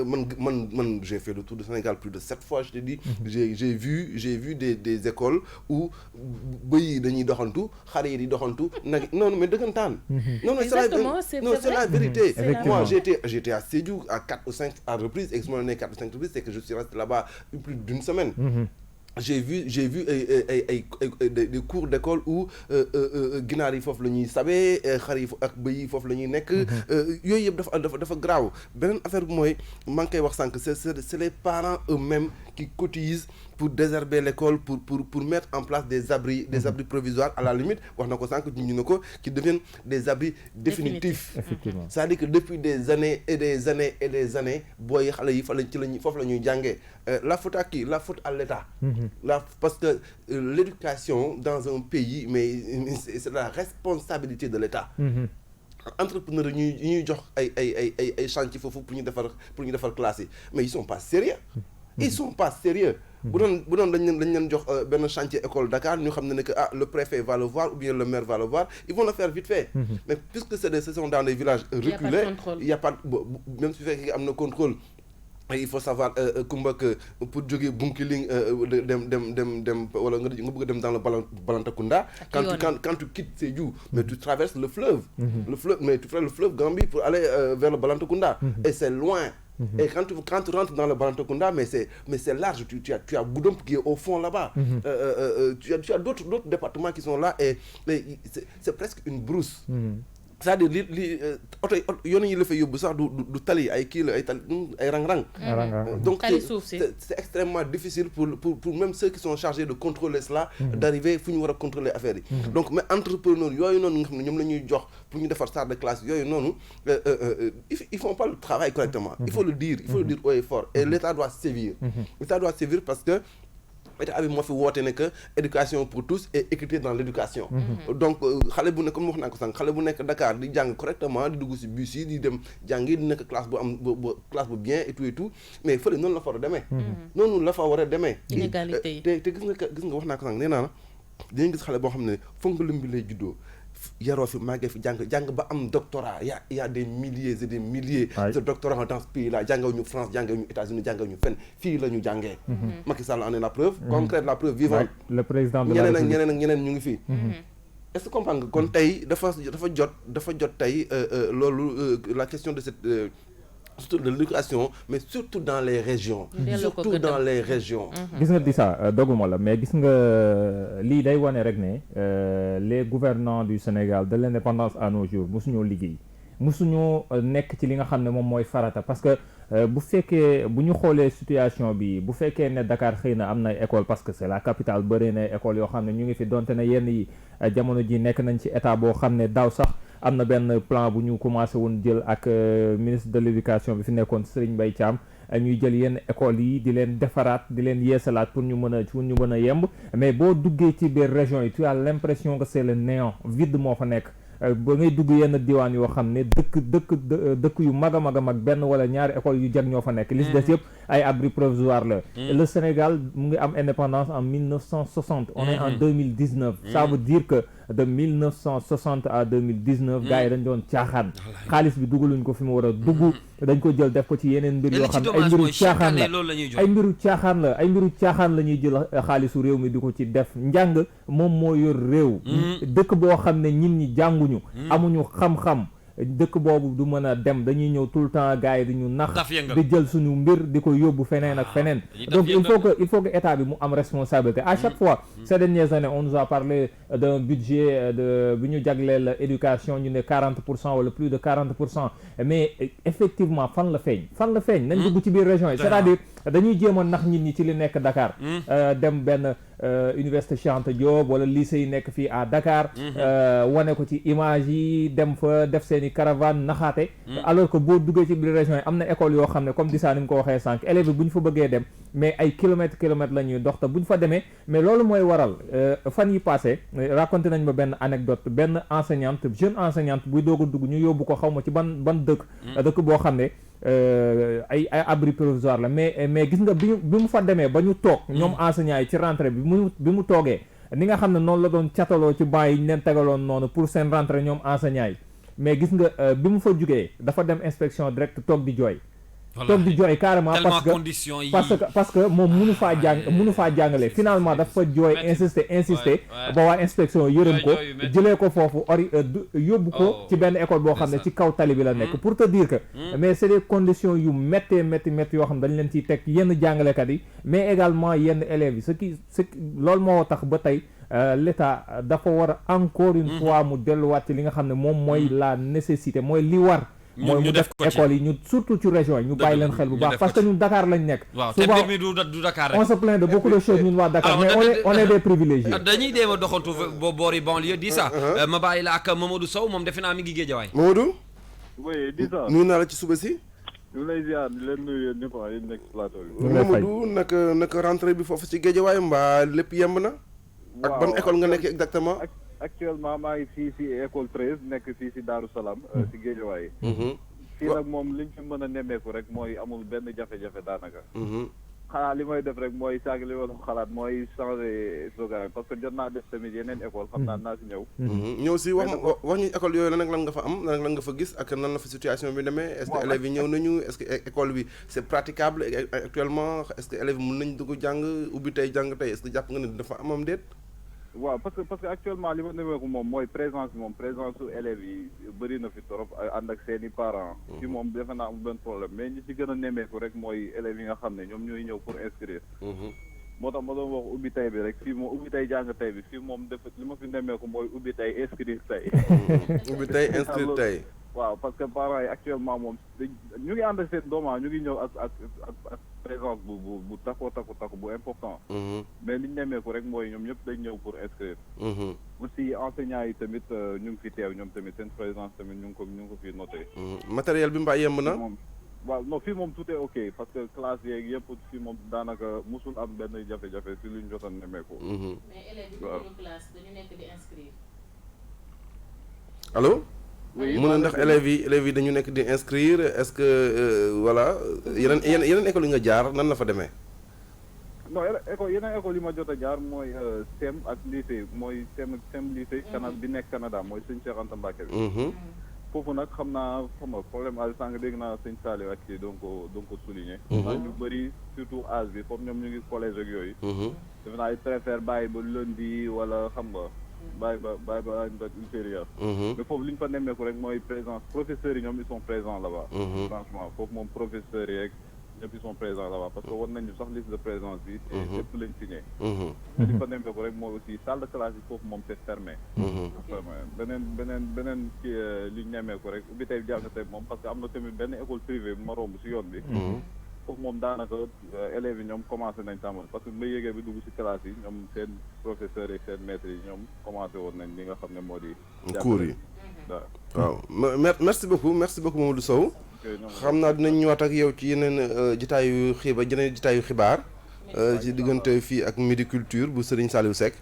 man j'ai fait le tour du Sénégal plus de 7 fois je te dis j'ai vu des écoles où bëy yi dañuy doxantu xar yi di doxantu nag noonu mais dëggantaan non c'est la vérité moi j'étais à Sédhiou à 4 ou 5 à reprises et su ma nee 4 ou 5 reprises c'est que je suis resté là-bas plus d'une semaine j'ai vu des cours d'école où ginaar yi foofu la ñuy sabee xar yi ak bëy yi foofu la ñuy nekk yooyu yëpp dafa graaw beneen affaire bi mooy maa ngi koy wax sànq c'est les parents eux-mêmes qui cotisent pour désherber l'école pour mettre en place des abris provisoires à la limite wax na ko sànq ñu ne ko qui deviennent des abris définitifs effectivement c'est-à-dire que depuis des années et des années et des années booy xale yi foofu la ñuy jàngee la faute à qui? La faute à l'État parce que l'éducation dans un pays mais c'est la responsabilité de l'État entrepreneurs yi ñuy jox ay chantier foofu pour ñu defar classe yi mais ils sont pas sérieux bu doon dañ leen jox benn chantier école Dakar ñu xam ne que le préfet va le voir ou bien le maire va le voir ils vont le faire vite fait mais puisque ce sont dans des villages reculés il y a pas même su fekkee am na contrôle il faut savoir Kumba que pour jógee Bunkiling dem wala nga bëgg a dem dans le Balantacounda quand tu quittes Sédhiou mais tu traverses le fleuve mais tu fais le fleuve Gambie pour aller vers le Balantacounda et c'est loin et quand tu rentres dans le Balantacounda mais c'est large tu as Goudomp qui est au fond là-bas tu as d'autres départements qui sont là et c'est presque une brousse c'est-à-dire oto yoon yi la fay yóbbu sax du tali ay kii la ay rang-rang donc c'est extrêmement difficile pour même ceux qui sont chargés de contrôler cela d'arriver fu ñu war a contrôler affaire yi donc mais entrepreneurs yooyu noonu nga xam ne ñoom la ñuy jox pour ñu defar salle de classe yooyu noonu ils font pas le travail correctement il faut le dire haut et fort et l'État doit sévir parce que état bi moo fi woote ne que éducation pour tous et équité dans l'éducation donc xale bu nekk comme wax naa ko sànq xale bu nekk Dakar di jàng correctement di dugg ci bus yi di dem jàngi di nekk classe bu bien et tout mais fële noonu la fa war a demee noonu la fa war a demee inégalité te gis nga wax naa ko sànq nee naa la dinañ gis xale boo xam ne Fongolimbi lay juddoo yaroo fi màggee fi jàng ba am doctorat il y a des milliers et des milliers de doctorats dans ce pays là jàngaw ñu France jàngaw ñu États-Unis jàngaw ñu fenn fii la ñu jàngee Macky Sall en est la preuve concrète la preuve vivante le président de la République ñeneen ñu ngi fii est-ce que comprendre nga kon tey dafa jot tey loolu la question de cette surtout de l'éducation mais surtout dans les régions gis nga di ça doguma la mais gis nga lii day wane rek ne les gouvernants du Sénégal de l'indépendance à nos jours mosuñoo liggéey mosuñoo nekk ci li nga xam ne moom mooy farata parce que bu ñu xoolee situation bi bu fekkee ne Dakar xëy na am na école parce que c'est la capitale bëri na école yoo xam ne ñu ngi fi donte ne yenn yi jamono ji nekk nañ ci état boo xam ne daaw sax am na benn plan bu ñu commencé woon jël ak ministre de l'éducation bi fi nekkoon Serigne Mbaye Thiam ñuy jël yenn écoles yi di leen defaraat di leen yeesalaat pour ñu mën a yemb mais boo duggee ci biir région yi tu as l'impression que c'est le néant vide moo fa nekk ba ngay dugg yenn diwaan yoo xam ne dëkk yu mag a mag benn wala ñaari école yu jag ñoo fa nekk li ci des yëpp ay abri provisoire la le Sénégal mu ngi am indépendance en 1960 on est en 2019 ça veut dire que de 1960 à 2019 gars yi dañ doon caaxaan xaalis bi dugaluñ ko fi mu war a dugg dañ ko jël def ko ci yeneen mbir yoo xam ne ay mbiru caaxaan la ay mbiru caaxaan la ñuy jël xaalisu réew mi di ko ci def njàng moom moo yor réew dëkk boo xam ne ñin ñi jànguñu amuñu xam-xam dëkk boobu du mën a dem dañuy ñëw tout le temps gars yi di ñu nax di jël suñu mbir di ko yóbbu feneen ak feneen donc il faut que état bi mu am responsabilité à chaque fois ces dernières années on nous a parlé d'un budget bi ñu jagleel éducation ñu ne 40% wala plus de 40% mais effectivement fan la feeñ nañ dugg ci biir région yi c'est-à-dire dañuy jéem a nax nit ñi ci li nekk Dakar dem benn université Cheikh Anta Diop wala lycée yi nekk fii à Dakar wane ko ci image yi dem fa def seeni caravane naxaate alors que boo duggee ci biir région yi am na école yoo xam ne comme Dissa ni mu ko waxee sànq élèves yi bu ñu fa bëggee dem mais ay kilomètres la ñuy dox te bu ñu fa demee mais loolu mooy waral fan yi passé raconté nañ ma benn anecdote benn jeune enseignante buy doog a dugg ñu yóbbu ko xaw ma ci ban dëkk boo xam ne ay abri provisoire la mais gis nga bi mu fa demee ba ñu toog ñoom enseignants yi ci rentrée bi mu toogee ni nga xam ne noonu la doon cataloo ci banc yi ñu leen tegaloon noonu pour seen rentrée ñoom enseignants yi mais gis nga bi mu fa jugee dafa dem inspection directe toog di jooy toog di jooy carrément parce que moom mënu faa jàngale finalement dafa jooy insister ba waa inspection yërëm ko jëlee ko foofu yóbbu ko ci benn école boo xam ne ci kaw tali bi la nekk pour te dire que mais c'est des conditions yu métti yoo xam ne dañ leen ciy teg yenn jàngalekat yi mais également yenn élèves yi loolu moo tax ba tey l'État dafa war a encore une fois mu delluwaat ci li nga xam ne moom mooy la nécessité mooy li war mooy mu def école yi ñu surtout ci région yi ñu bàyyi leen xel bu baax parce que ñun Dakar lañ nekk souvent du Dakar rek on se plaint de beaucoup de choses ñun waa Dakar mais on est des privilégiés dañuy déema doxantu boori banlieue di sax ma bàyyi la ak Mamadou Sow moom defe naa mi ngi Guédiawaye Mamadou oui di sax nuyu naa la ci suba si ñu lay ziar di leen nuyu ñëpp yi nekk plateau bi Mamadou naka rentrée bi foofu ci Guédiawaye mbaa lépp yemb na ak ban école nga nekk exactement actuellement maa ngi fii si école 13 nekk fii si Daaru Salaam si Guédiawaye fii nag moom liñ fi mën a nemmeeku rek mooy amul benn jafe-jafe daanaka xanaa li may def rek mooy saag li wala xalaat mooy changer slogan parce que jot naa def tamit yeneen école xam naa si ñëw si wax ñu école yooyu lan nga fa am lan nga fa gis ak nan la fa situation bi demee est-ce que élèves yi ñëw nañu est-ce que école bi c'est praticable actuellement est-ce que élèves yi mën nañ dugg jàng ubbi tey jàng tey est-ce que jàpp nga ne dafa amam déet waaw parce que actuellement li ma nemmeeku moom mooy présence su élèves yi bëri na fi trop ànd ak seen i parents fi moom defe naa amul benn problème mais ñi ci gën a nemmeeku rek mooy élèves yi nga xam ne ñoom ñooy ñëw pour inscrire moo tax ma doon wax ubbi tey bi rek fii moom ubbi tey jàng tey bi fii moom def li ma fi nemmeeku mooy ubbi tey inscrire tey ubbi tey inscrire tey waaw parce que parents yi actuellement moom ñu ngi ànd ak seen dooma ñu ngi ñëw ak présence bu takku bu important mais liñ nemmeeku rek mooy ñoom ñëpp dañ ñëw pour inscrire aussi enseignants yi tamit ñu ngi fi teew ñoom tamit seen présence tamit ñu ngi ko fi noté matériel bi mbaa yemb na waaw non fii moom tout est ok parce que classe yeeg yëpp fii moom daanaka musul am benn jafe-jafe si luñ jotoon nemmeeku mais élèves yi dañu classe dañu nekk di inscrire allo mu ne ndax élèves yi dañu nekk di inscrire est-ce que voilà yeneen école yi nga jaar nan la fa demee non yeneen école yi ma jot a jaar mooy SEM ak lycée mooy SEM lycée Canada bi nekk Canada mooy sëñ Cheikh Anta Mbacké bi foofu nag xam nga problème âge sànq dégg naa sëñ Saliou ak kii donc ko souligné ndax ñu bëri surtout âge bi comme ñoom ñu ngi collège ak yooyu defe naa ils préfèrent bàyyi ba lundi wala xam nga bàyyi ba ultérieur mais foofu li ñu fa nemmeeku rek mooy présence professeurs yi ñoom ils sont présents là-bas franchement foofu moom professeurs yi rek ñëpp ils sont présents là-bas parce que war nañu sax liste de présence bi et lépp lañ signé te li fa nemmeeku rek mooy aussi salle de classe yi foofu moom c'est fermé beneen ci li ñu nemmeeku rek ubbi tey jàng tey moom parce que am na tamit benn école privée bu ma romb si yoon bi foofu moom daanaka élèves yi ñoom commencé nañ tàmbali parce que ba yéegee bi dugg ci classe yi ñoom seen professeurs yi seen maîtres yi ñoom commencé woon nañ li nga xam ne moo di cours yi waaw merci beaucoup Mamadou Sow xam naa dinañ ñëwaat ak yow ci yeneen jotaayu xibaar ci diggante fii ak Midi Culture bu Serigne Saliou Seck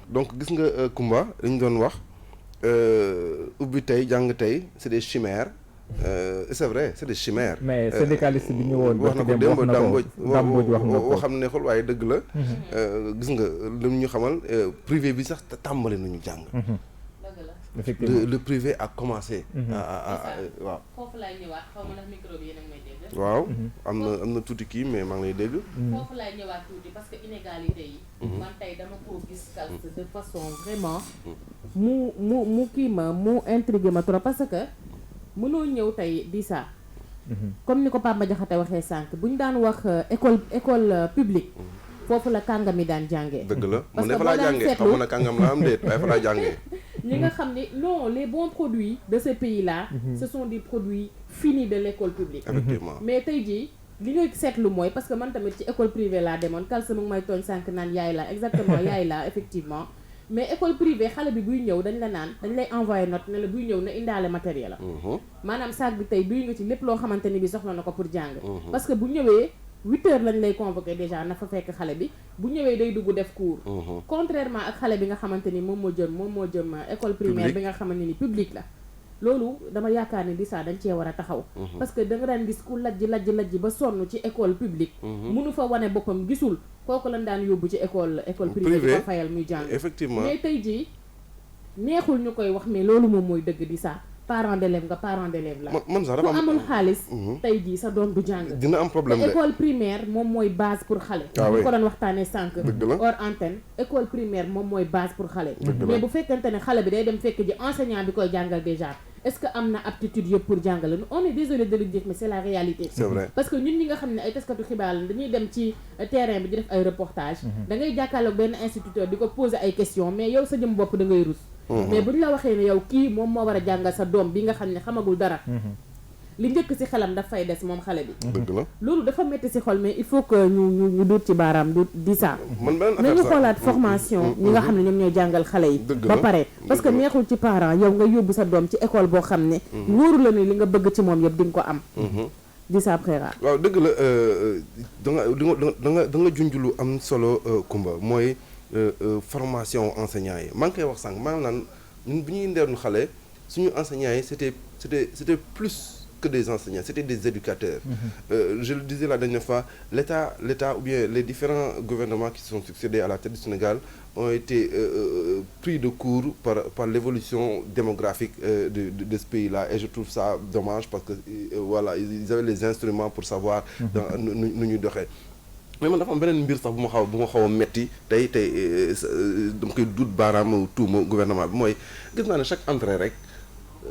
donc gis nga Koumba li ñu doon wax ubbi tey jàng tey c'est des chimères c'est vrai c'est des chimères. mais syndicaliste bi ñu woon. wax na ko démb Dambodj wax na ko waxam neexul waaye dëgg la. gis nga lu ñu xamal privé bi sax tàmbali nañu jàng. effectivement le privé a commencé. waaw. foofu laay ñëwaat xaw ma ndax micro bi yéen a ngi may dégg. waaw am na tuuti kii mais maa ngi lay dégg. foofu laay ñëwaat tuuti parce que inégalité yi. man tey dama ko gis calce de façon vraiment. mu kii ma mu intrigué ma trop parce que. mënoo ñëw tey di ça comme ni ko Papa Diakhaté waxee sànq bu ñu daan wax école publique foofu la kàngam yi daan jàngee. dëgg la mu ne fa laa jàngee xam na kàngam la am déet waaye fa laa jàngee. ñi nga xam ne non les bons produits de ce pays là. ce sont des produits finis de l'école publique. effectivement mais tey jii li nga seetlu mooy parce que man tamit ci école privée laa demoon kalsa mu ngi may tooñ sànq naan yaay laa exactement yaay laa effectivement. mais école privée xale bi buy ñëw dañ lay envoyer note ne la buy ñëw na indaale matériel la maanaam sac bi tey duy nga ci lépp loo xamante ni bi soxla na ko pour jàng parce que bu ñëwee 8 heures lañ lay convoquer déjà na fa fekk xale bi bu ñëwee day dugg def cours contrairement ak xale bi nga xamante ni moom moo jëm école primaire bi nga xamante ni publique la loolu dama yaakaar ni di saa dañ cee war a taxaw parce que da nga daan gis ku lajj ba sonn ci école publique mënu fa wane boppam gisul kooku lañ daan yóbbu ci école privée di ko fayal muy jàng effectivement mais tey jii neexul ñu koy wax mais loolu moom mooy dëgg di saa parent d'élève nga parent d'élève la man sax ku amul xaalis tey jii sa doom du jàng dina am problème de école primaire moom mooy base pour xale ñu ko doon waxtaanee sànq hors antenne école primaire moom mooy base pour xale mais bu fekkente ne xale bi day dem fekk ji enseignant bi koy jàngal déjà est-ce que am na aptitude yëpp pour jàngale on est désolé de le dire mais c'est la réalité c'est vrai parce que ñun ñi nga xam ne ay taskatu xibaar la dañuy dem ci terrain bi di def ay reportage da ngay jàkkaarloog benn instituteur di ko poser ay questions mais yow sa jëm bopp da ngay rus mais bu ñu la waxee ne yow kii moom moo war a jàngal sa doom bi nga xam ne xamagul dara li njëkk ci xelam daf fay des moom xale bi dëgg la loolu dafa métti ci xol mais il faut que ñu duut ci baaraam du di saa man beneen nañu xoolaat formation ñi nga xam ne ñoom ñooy jàngal xale yi ba pare parce que neexul ci parent yow nga yóbbu sa doom ci école boo xam ne wóoru la ni li nga bëgg ci moom yëpp di nga ko am di saa préra waaw dëgg la da nga junj lu am solo Kumba mooy formation enseignants yi maa ngi koy wax sànq maa ngi naan ñun bu ñuy ndeernu xale suñu enseignants yi c'était plus que des enseignants, c'était des éducateurs. Je le disais la dernière fois, l'État ou bien les différents gouvernements qui se sont succédés à la tête du Sénégal ont été pris de court par l'évolution démographique de ce pays-là, et je trouve ça dommage parce que voilà, ils avaient les instruments pour savoir nu ñuy doxee. mais man dafa am beneen mbir sax bu ma xaw a metti tey dama koy dut baaraam tuuma gouvernement bi mooy gis naa ne chaque entrée rek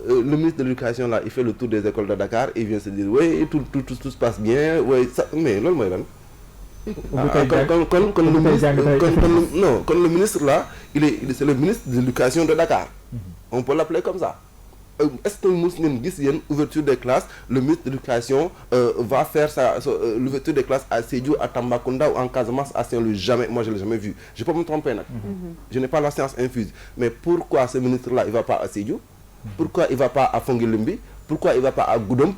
le ministre de l'éducation là il fait le tour des écoles de Dakar et il vient se dire oui tout se passe bien oui ça mais loolu mooy lan kon le ministre là c'est le ministre de l'éducation de Dakar on peut l'appeler comme ça. Est-ce que mos ngeen gis yéen ouverture des classes le ministre de l'éducation va faire l'ouverture des classes à Sédhiou, à Tambacounda ou en Casamance, à Saint-Louis? Jamais, moi je l'ai jamais vu. Je peux me tromper nag. Je n'ai pas la science infuse. Mais pourquoi ce ministre-là il va pas à Sédhiou? Pourquoi il va pas à Fongolimbi? Pourquoi il va pas à Goudomp?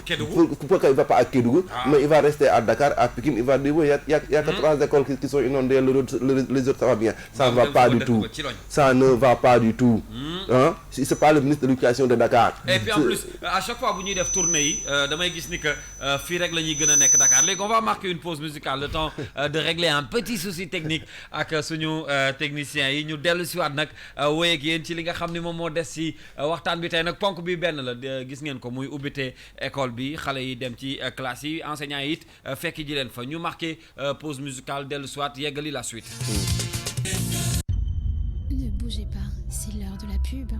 Pourquoi il va pas à Kédougou? Mais il va rester à Dakar, à Pikine. Il va dire oui, il y a que 3 écoles qui sont inondées, les autres ça va bien. Ça ne va pas du tout. Ça ne va pas du tout. Hein? C'est pas le ministre de l'éducation de Dakar. Et puis en plus, à chaque fois que nous devons tourner, damay gis ni que fii rek la ñuy gën a nekk Dakar. Léegi on va marquer une pause musicale, le temps de régler un petit souci technique ak suñu techniciens yi. Ñu dellu si waat nag wéy ak yéen ci li nga xam ne moom moo des si waxtaan bi tey nag ponk bi benn la gis ngeen ko muy ubbite école bi xale yi dem ci classe yi enseignants yi it fekk ji leen fa ñu marqué pause musicale dellu si waat yeggali la suite. Ne bougez pas, c'est l'heure de la pub.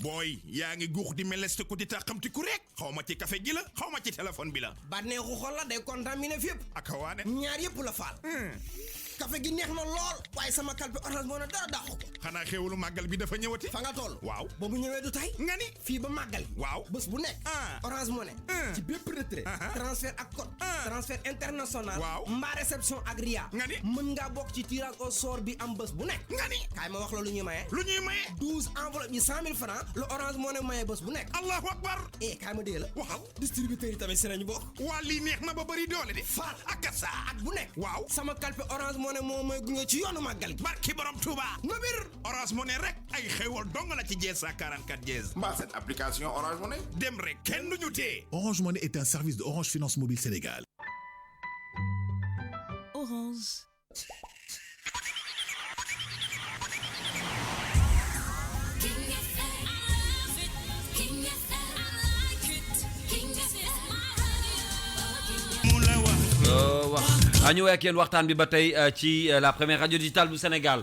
booy yaa ngi guux di meleste ko di taxamti ku rek xaw ma ci café gi la xaw ma ci téléphone bi la bànneexu xol la day contaminé fépp ak waane ñaar yëpp la faal café gi neex na lool waaye sama kalpe orange moo ne dara dàqu ko xanaa xéewalu màggal bi dafa ñëwati fa nga toll waaw ba mu ñëwee du tey nga ni fii ba màggal waaw bés bu nekk orange moo ne ci bépp retrait transfert ak code transfert international waaw mbaa réception ak ria nga ni mën ngaa bokk ci tirage au sort bi am bés bu nekk nga ni kaay ma wax la lu ñuy maye 12 enveloppe yi 100 000 francs lu orange moo ne maye bés bu nekk allahu akbar kaay ma dee la waxal distributeur yi tamit si nañu bokk waa lii neex na ba bëri doole de faal ak sa at bu nekk waaw sama kalpe orange moo ne moo may gunge ci yoonu màggal gi barki borom Touba nobir Orange Money rek ay xéwal dong la ci jees 144 jees mbaa cette application Orange Money dem rek kenn duñu tee. Orange Money est un service de Orange Finance Mobile Sénégal. Orange. ñu wekk yéen waxtaan bi ba tey ci la première radio digitale bu Sénégal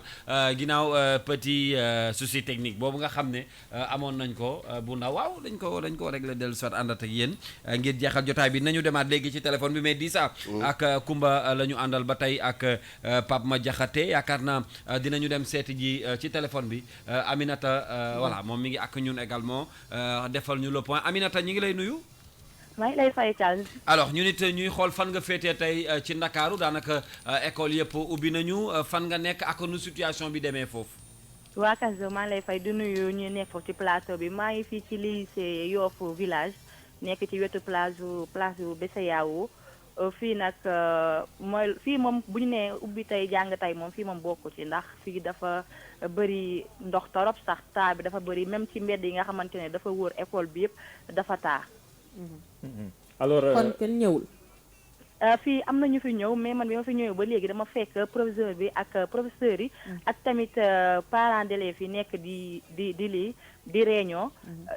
ginnaaw petit souci technique boobu nga xam ne amoon nañ ko bu ndaw waaw dañ ko régler dellu soit àndat ak yéen ngir jeexal jotaay bi nañu demaat léegi ci téléphone bi mais Dissa ak Kumba la ñu àndal ba tey ak Pape Ma Diakhaté yaakaar naa dinañu dem seeti ji ci téléphone bi Aminata voilà moom mi ngi ak ñun également defal ñu le point Aminata ñi ngi lay nuyu. maa ngi lay fay Thial. alors ñu nit ñuy xool fan nga féetee tey ci Ndakaaru daanaka école yëpp ubbi nañu fan nga nekk ak nu situation bi demee foofu. waa Kazo maa ngi lay fay du nuyu ñu nekk foofu ci plateau bi maa ngi fii ci lycée Yoff village nekk ci wetu place bu BCEAO fii nag mooy fii moom bu ñu nee ubbi tey jàng tey moom fii moom bokku ci ndax fii dafa bëri ndox torop sax taa bi dafa bëri même ci mbedd yi nga xamante ne dafa wër école bi yëpp dafa taa. alors kon kenn ñëwul. fii am na ñu fi ñëw mais man bi ma fi ñëwee ba léegi dama fekk proviseur bi ak professeurs yi. ak tamit parents d'élèves yi nekk di réunion.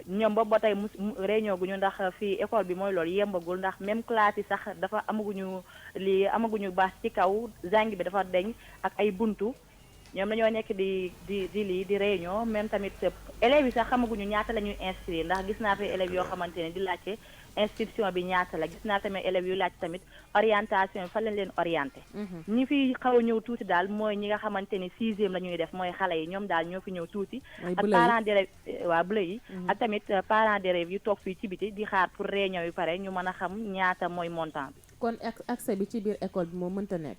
ñoom ba tey réunion gu ñu ndax fii école bi mooy loolu yembagul ndax même classe yi sax dafa amaguñu baax ci kaw jàng bi dafa deñ ak ay buntu ñoom dañoo nekk di réunion même tamit élèves yi sax xamaguñu ñaata la ñuy inscrire ndax gis naa fi élèves yoo xamante ne di laajte inscription bi ñaata la gis naa tamit élèves yu laaj tamit orientation bi fan lañ leen orienté. ñi fi xaw a ñëw tuuti daal mooy ñi nga xamante ni 6e la ñuy def mooy xale yi ñoom daal ñoo fi ñëw tuuti. ak parents d'élèves waa bleu yi. ak tamit parents d'élèves yu toog fii ci biti di xaar pour réunion yu pare ñu mën a xam ñaata mooy montant bi. kon accès bi ci biir école bi moom mënta nekk.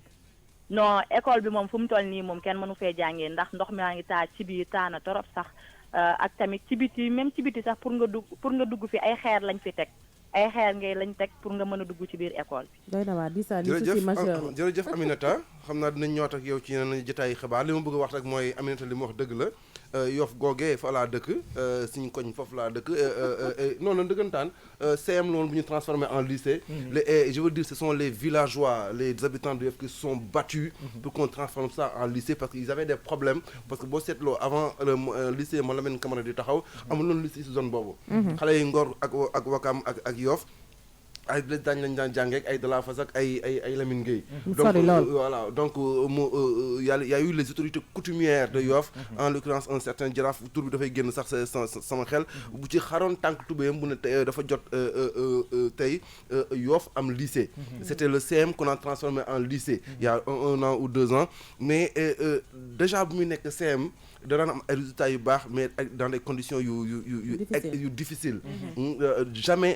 non école bi moom fu mu toll nii moom kenn mënu fee jàngee ndax ndox maa ngi taa ci biir taa na torop sax ak tamit ci biti même ci biti sax pour nga dugg fi ay xeer lañ fi teg. ay xeer ngay lañ teg pour nga mën a dugg ci biir école bi. doy na waa di saa souci majeur la jërëjëf Aminata xam naa dinañ ñëwaat ak yow ci yeneen jotaay xibaar li ma bëgg a wax rek mooy Aminata li mu wax dëgg la Yoff googee fa laa dëkk suñu koñ foofu laa dëkk noonu la dëggantaan CM loolu bu ñu transformé en lycée. Je veux dire ce sont les villageois les habitants de Yoff qui se sont battus pour qu'on transforme ça en lycée parce qu'ils avaient des problèmes parce que boo seetloo avant le lycée Malamine Camara di taxaw amul noonu lycée si zone boobu. xale yi Ngor ak Wakam ak Yoff ay Blaise Diagne lañ daan jàngee ak ay Delafosse ak ay Lamine Gueye. donc voilà donc y a eu les autorités coutumières de Yoff. En l'occurrence un certain Jaraaf tur bi dafay génn sax sama xel bu ci xaroon tànk tubéyam bu ne dafa jot tey Yoff am lycée. C'était le CM qu'on a transformé en lycée. Il y a un an ou 2 ans mais déjà bu muy nekk CM danaan am ay résultats yu baax mais dans des conditions yu difficiles.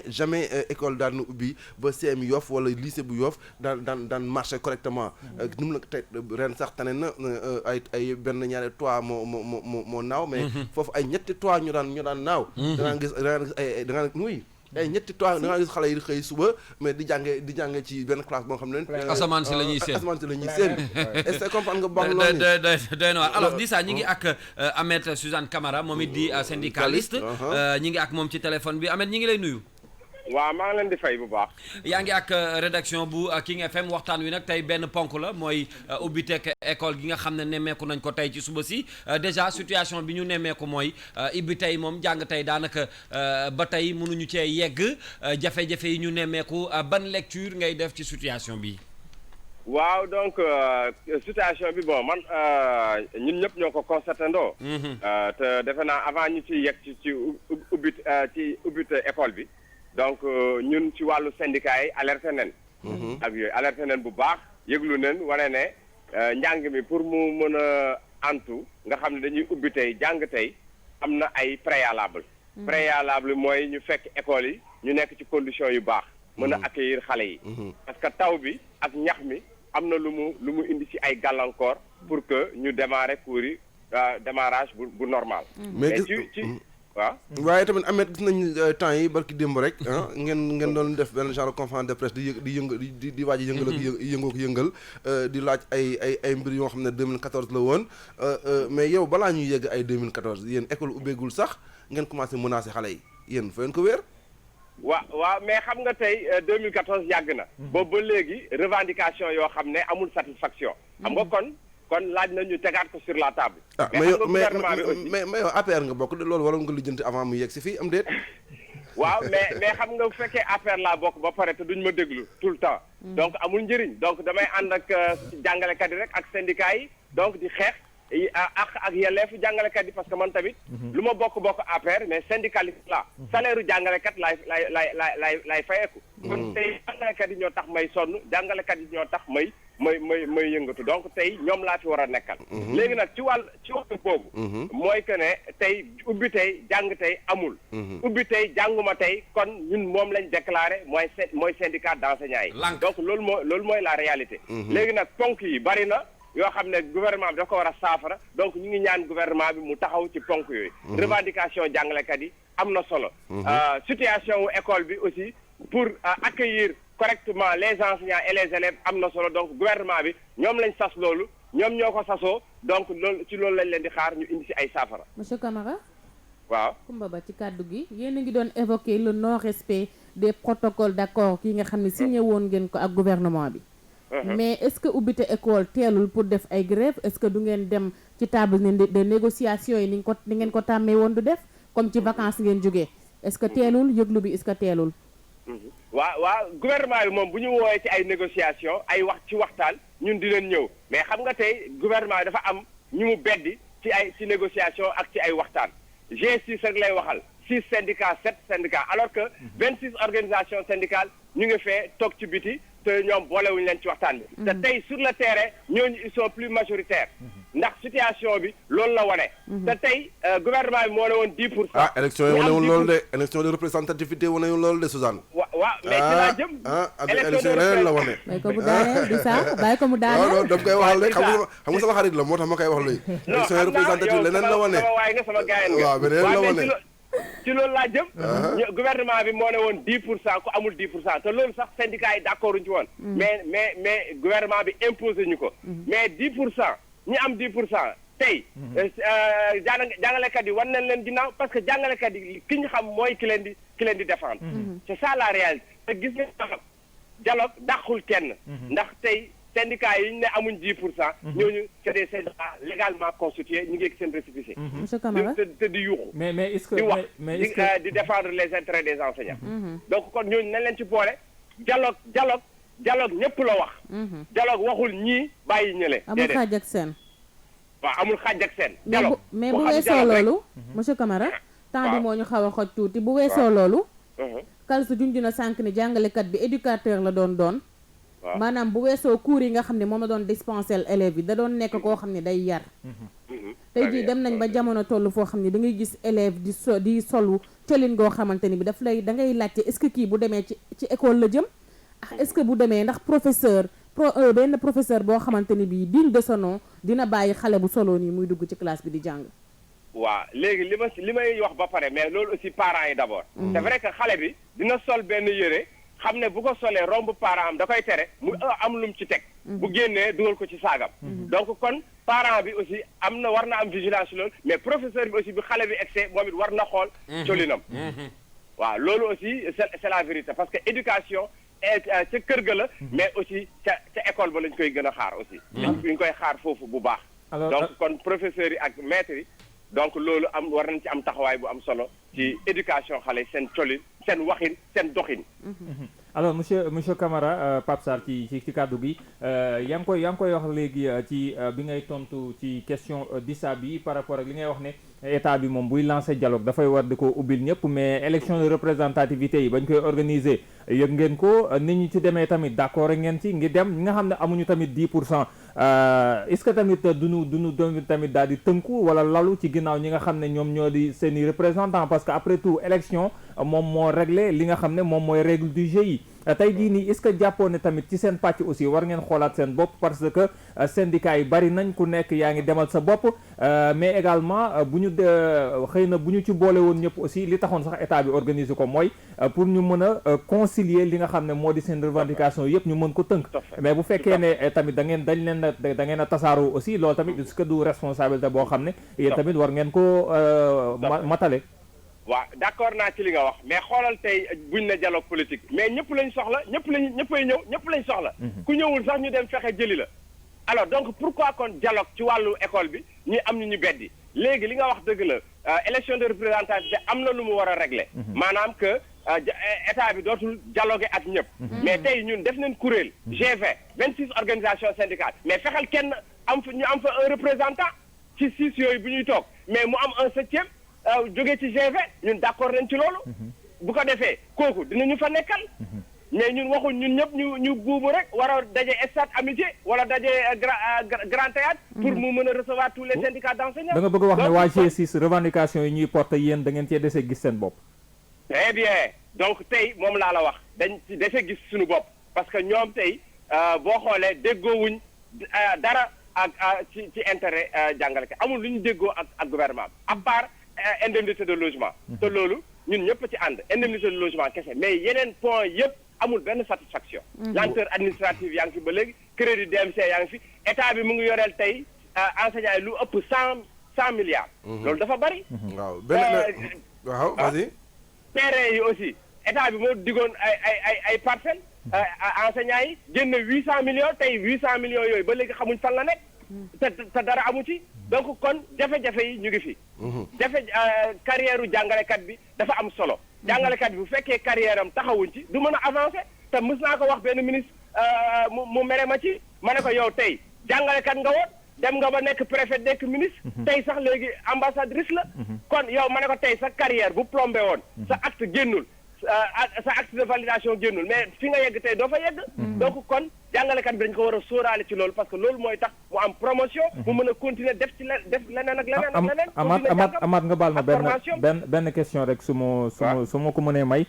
jamais école daan na ubbi ba CM Yoff wala lycée bu Yoff daan marché correctement. ni mu la tey ren sax tane na ay benn ñaari toit moo naaw. mais foofu ay ñetti toit ñu daan naaw. da nga gis nuy ay ñetti toit da nga gis xale yi xëy suba mais di jàngee ci benn classe boo xam ne. asamaan si la ñuy seen est-ce que comprendre nga baax loolu doy na alors di saa ñi ngi ak Ahmed Suzanne Camara moom it di syndicaliste. ñi ngi ak moom ci téléphone bi Ahmed ñi ngi lay nuyu. waaw maa ngi leen di fay bu baax. yaa ngi ak rédaction bu King FM waxtaan wi nag tey benn ponk la mooy ubbiteeg école gi nga xam ne nemmeeku nañ ko tey ci suba si déjà situation bi ñu nemmeeku mooy ibbi tey moom jàng tey daanaka ba tey mënuñu cee yegg jafe-jafe yi ñu nemmeeku ban lecture ngay def ci situation bi. waaw donc situation bi bon man ñun ñëpp ñoo ko constaté ndoo. te defe naa avant ñu ci yegg ci ubbite école bi. donc ñun ci wàllu syndicat yi alerté nañ. ak yooyu alerté nañ bu baax yëglu nañ wane ne njàng mi pour mu mën a antu nga xam ne dañuy ubbi tey jàng tey am na ay préalable. préalable mooy ñu fekk école yi ñu nekk ci condition yu baax. mën a accueillir xale yi. parce que taw bi ak ñax mi am na lu mu indi ci ay gàllankoor pour que ñu démarrer cours yi démarrage bu normal. mais ci waaw waaye tamit Ahmed gis nañ temps yi barki démb rek ngeen doon def benn genre conférence de presse di waaj yëngal ak yëngal di laaj ay mbir yoo xam ne 2014 la woon mais yow balaa ñuy yegg ay 2014 yéen école ubbeegul sax ngeen commencé menacer xale yi yéen fa ngeen ko wéer. waaw mais xam nga tey 2014 yàgg na. boobu ba léegi revendication yoo xam ne amul satisfaction. xam nga kon laaj na ñu tegaat ko sur la table. mais yow APR nga bokk de loolu waroon nga lijjanti avant mu yegg si fii am déet. waaw mais xam nga bu fekkee APR laa bokk ba pare te duñ ma déglu tout le temps. donc amul njëriñ donc damay ànd ak jàngalekat yi rek ak syndicat yi donc di xeex ak yelleefu jàngalekat yi parce que man tamit. lu ma bokk APR mais syndicaliste la salaire u jàngalekat lay fayeeku. kon tey jàngalekat yi ñoo tax may sonn jàngalekat yi ñoo tax may yëngatu donc tey ñoom laa fi war a nekkal. léegi nag ci wàllu boobu. mooy que ne tey ubbi tey jàng tey amul. ubbi tey jànguma tey kon ñun moom lañ déclaré mooy syndicat d'enseignants yi. donc loolu mooy la réalité. léegi nag ponk yi bari na yoo xam ne gouvernement bi da ko war a saafara donc ñu ngi ñaan gouvernement bi mu taxaw ci ponk yooyu. revendication jàngalekat yi am na solo. situation wu école bi aussi pour accueillir correctement les enseignants et les élèves am na solo donc gouvernement bi ñoom lañ sas loolu ñoom ñoo ko sasoo donc loolu ci loolu lañ leen di xaar ñu indi ci ay saafara. monsieur Camara. waaw Kumba Ba ci kàddu gi yéen a ngi doon évoquer le non respect des protocoles d'accord yi nga xam ne signé woon ngeen ko ak gouvernement bi. mais est-ce que ubbite école teelul pour def ay grève est-ce que du ngeen dem ci table de négociation yi ni ngeen ko tàmmee woon du def comme ci vacances ngeen jógee est-ce que teelul yëglu bi est-ce que teelul. waaw gouvernement bi moom bu ñu woowee ci ay négociation ay wax ci waxtaan ñun di leen ñëw mais xam nga tey gouvernement bi dafa am ñu mu beddi ci négociation ak ci ay waxtaan G6 rek lay waxal 6 syndicats 7 syndicats alors que 26 organisations syndicales ñu ngi fee toog ci biti te ñoom boolewuñu leen ci waxtaan bi. te tey sur le terrain ñooñu ils sont plus majoritaires. ndax situation bi loolu la wane. te tey gouvernement bi moo ne woon 10%. ah élection yi wane woon loolu de élection de représentativité wane woon loolu de Suzanne. waaw mais ci laa jëm. élection leneen la wane. bàyyi ko mu daaneel di sax bàyyi ko mu daaneel. non daf koy waxal rek xam nga sama xarit la moo tax ma koy wax léegi. élection représentative leneen la wane. sama waay nga sama gaayeen nga. waaw beneen la wane. ci loolu laa jëm. gouvernement bi moo ne woon 10% ku amul 10% te loolu sax syndicats yi d'accord uñu ci woon. mais gouvernement bi imposé ñu ko. mais 10% ñi am 10% tey. jàngalekat yi war nañ leen ginnaaw parce que jàngalekat yi ki ñu xam mooy ki leen di défendre. c'est ça la réalité te gis nga dialogue dàqul kenn. ndax tey syndicats yi ñu ne amuñ 10%. ñooñu c'est des syndicats légalement constitués ñu ngi ak seen récépissé. monsieur Camara te di yuuxu. mais est-ce que di wax mais est-ce que di défendre les intérêts des enseignants. donc kon ñooñu nañ leen ci boole. dialogue ñëpp la wax. dialogue waxul ñii bàyyi ñële. amul xaaj ak seen. waaw amul xaaj ak seen. dialogue mais bu weesoo loolu. monsieur Camara temps bi moo ñu xaw a xoj tuuti bu weesoo loolu. Kalsu junj na sànq ni jàngalekat bi éducateur la doon. maanaam bu weesoo cours yi nga xam ne moom la doon dispenser élèves yi da doon nekk koo xam ne day yar. tey jii dem nañ ba jamono toll foo xam ne da ngay gis élève di solu colin goo xamante ni bi daf lay da ngay laajte est-ce que kii bu demee ci école la jëm. est-ce que bu demee ndax benn professeur boo xamante ni bii digne de son nom dina bàyyi xale bu solo nii muy dugg ci classe bi di jàng. waaw léegi li may wax ba pare mais loolu aussi parents yi d'abord. c'est vrai que xale bi dina sol benn yére. xam ne bu ko solee romb parent am da koy tere mu am lum ci teg bu génnee dugal ko ci saagam donc kon parent bi aussi war na am vigilance loolu mais professeur bi aussi bi xale bi excès moom it war na xool colinam waaw loolu aussi c'est la vérité parce que éducation ca kër ga la mais aussi ca école ba lañ koy gën a xaar aussi ñu koy xaar foofu bu baax donc kon professeurs yi ak maîtres yi donc loolu war nañ ci am taxawaay bu am solo ci éducation xale seen colin seen waxin seen doxin. alors monsieur Camara Pape Sarr ci kàddu gi yaa ngi koy wax léegi ci bi ngay tontu ci question DISA bi par rapport ak li ngay wax ne état bi moom buy lancer dialogue dafay war di ko ubbil ñëpp mais élection de représentativité yi bañ koy organiser yëg ngeen ko nit ñi ci demee tamit d'accord ngeen ci ngi dem ñi nga xam ne amuñu tamit 10% est-ce que tamit duñu tamit daal di tënku wala lalu ci ginnaaw ñi nga xam ne ñoom ñoo di seeni représentants parce que après tout élection moom moo réglé li nga xam ne moom mooy règle du jeu yi tey jii nii est-ce que jàppoo ne tamit ci seen pàcc aussi war ngeen xoolaat seen bopp parce que syndicats yi bari nañ ku nekk yaa ngi demal sa bopp mais également xëy na bu ñu ci boole woon ñëpp aussi li taxoon sax état bi organiser ko mooy pour ñu mën a concilier li nga xam ne moo di seen revendication yëpp ñu mën ko tënk mais bu fekkee ne tamit da ngeen a tasaaroo aussi loolu tamit est-ce que du responsabilité boo xam ne yéen tamit war ngeen ko matale. waaw d'accord naa ci li nga wax mais xoolal tey buñ ne dialogue politique mais ñëpp lañ soxla ñëppay ñëw ñëpp lañ soxla ku ñëwul sax ñu dem fexe jëli la alors donc pourquoi kon dialogue ci wàllu école bi ñu am ñu beddi léegi li nga wax dëgg la élection de représentativité am na lu mu war a régler maanaam que état bi dootul dialoguer ak ñëpp mais tey ñun def nañ kuréel G20 26 organisations syndicales mais fexeel kenn ñu am fa un représentant ci 6 yooyu bu ñuy toog mais mu am un 7e jóge ci G20 ñun d'accord nañ ci loolu bu ko defee kooku dinañu fa nekkal mais ñun waxuñ ñun ñëpp ñu buubu rek war a daje stade Amitié wala daje Grand Théâtre pour mu mën a recevoir tous les syndicats d'enseignants. da nga bëgg a wax ne waa G6 revendication yi ñuy porter yéen da ngeen cee dese gis seen bopp. très bien donc tey moom laa la wax dañ ci dese gis suñu bopp parce que ñoom tey boo xoolee déggoowuñ dara ak ci intérêt jàngalekat amul lu ñu déggoo ak gouvernement à part indemnité de logement te loolu ñun ñëpp ci ànd indemnité de logement kese mais yeneen point yëpp amul benn satisfaction. lenteur administrative yaa ngi fi ba léegi crédit DMC yaa ngi fi état bi mu ngi yoreel tey enseignants yi lu ëpp 100 milliards. loolu dafa bari. waaw waaw vas-y. terrain yi aussi état bi moo digoon ay parcelles. enseignants yi génn 800 millions tey 800 millions yooyu ba léegi xamuñ fan la nekk. te dara amu ci. donc kon jafe-jafe yi ñu ngi fi. carrière u jàngalekat bi dafa am solo. jàngalekat bi bu fekkee carrière am taxawuñ ci du mën a avancer te mës naa ko wax benn ministre mu mere ma ci ma ne ko yow tey jàngalekat nga woon dem nga ba nekk préfet nekk ministre. tey sax léegi ambassadrice la. kon yow ma ne ko tey sa carrière bu plombé woon. sa acte génnul. sa acte de validation génnul mais fi nga yegg tey doo fa yegg. donc kon jàngalekat bi dañ ko war a sóoraale ci loolu parce que loolu mooy tax mu am promotion. mu mën a continuer def leneen ak leneen ak leneen. Amaat nga baal ma benn question rek su ma ko mënee may.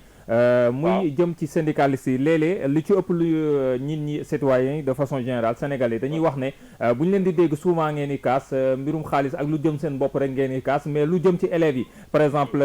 muy jëm ci syndicalistes yi léeg-léeg li ci ëpp lu nit ñi citoyens yi de façon générale sénégalais dañuy wax ne bu ñu leen di dégg souvent ngeen di kaas mbirum xaalis ak lu jëm seen bopp rek ngeen di kaas mais lu jëm ci élèves yi par exemple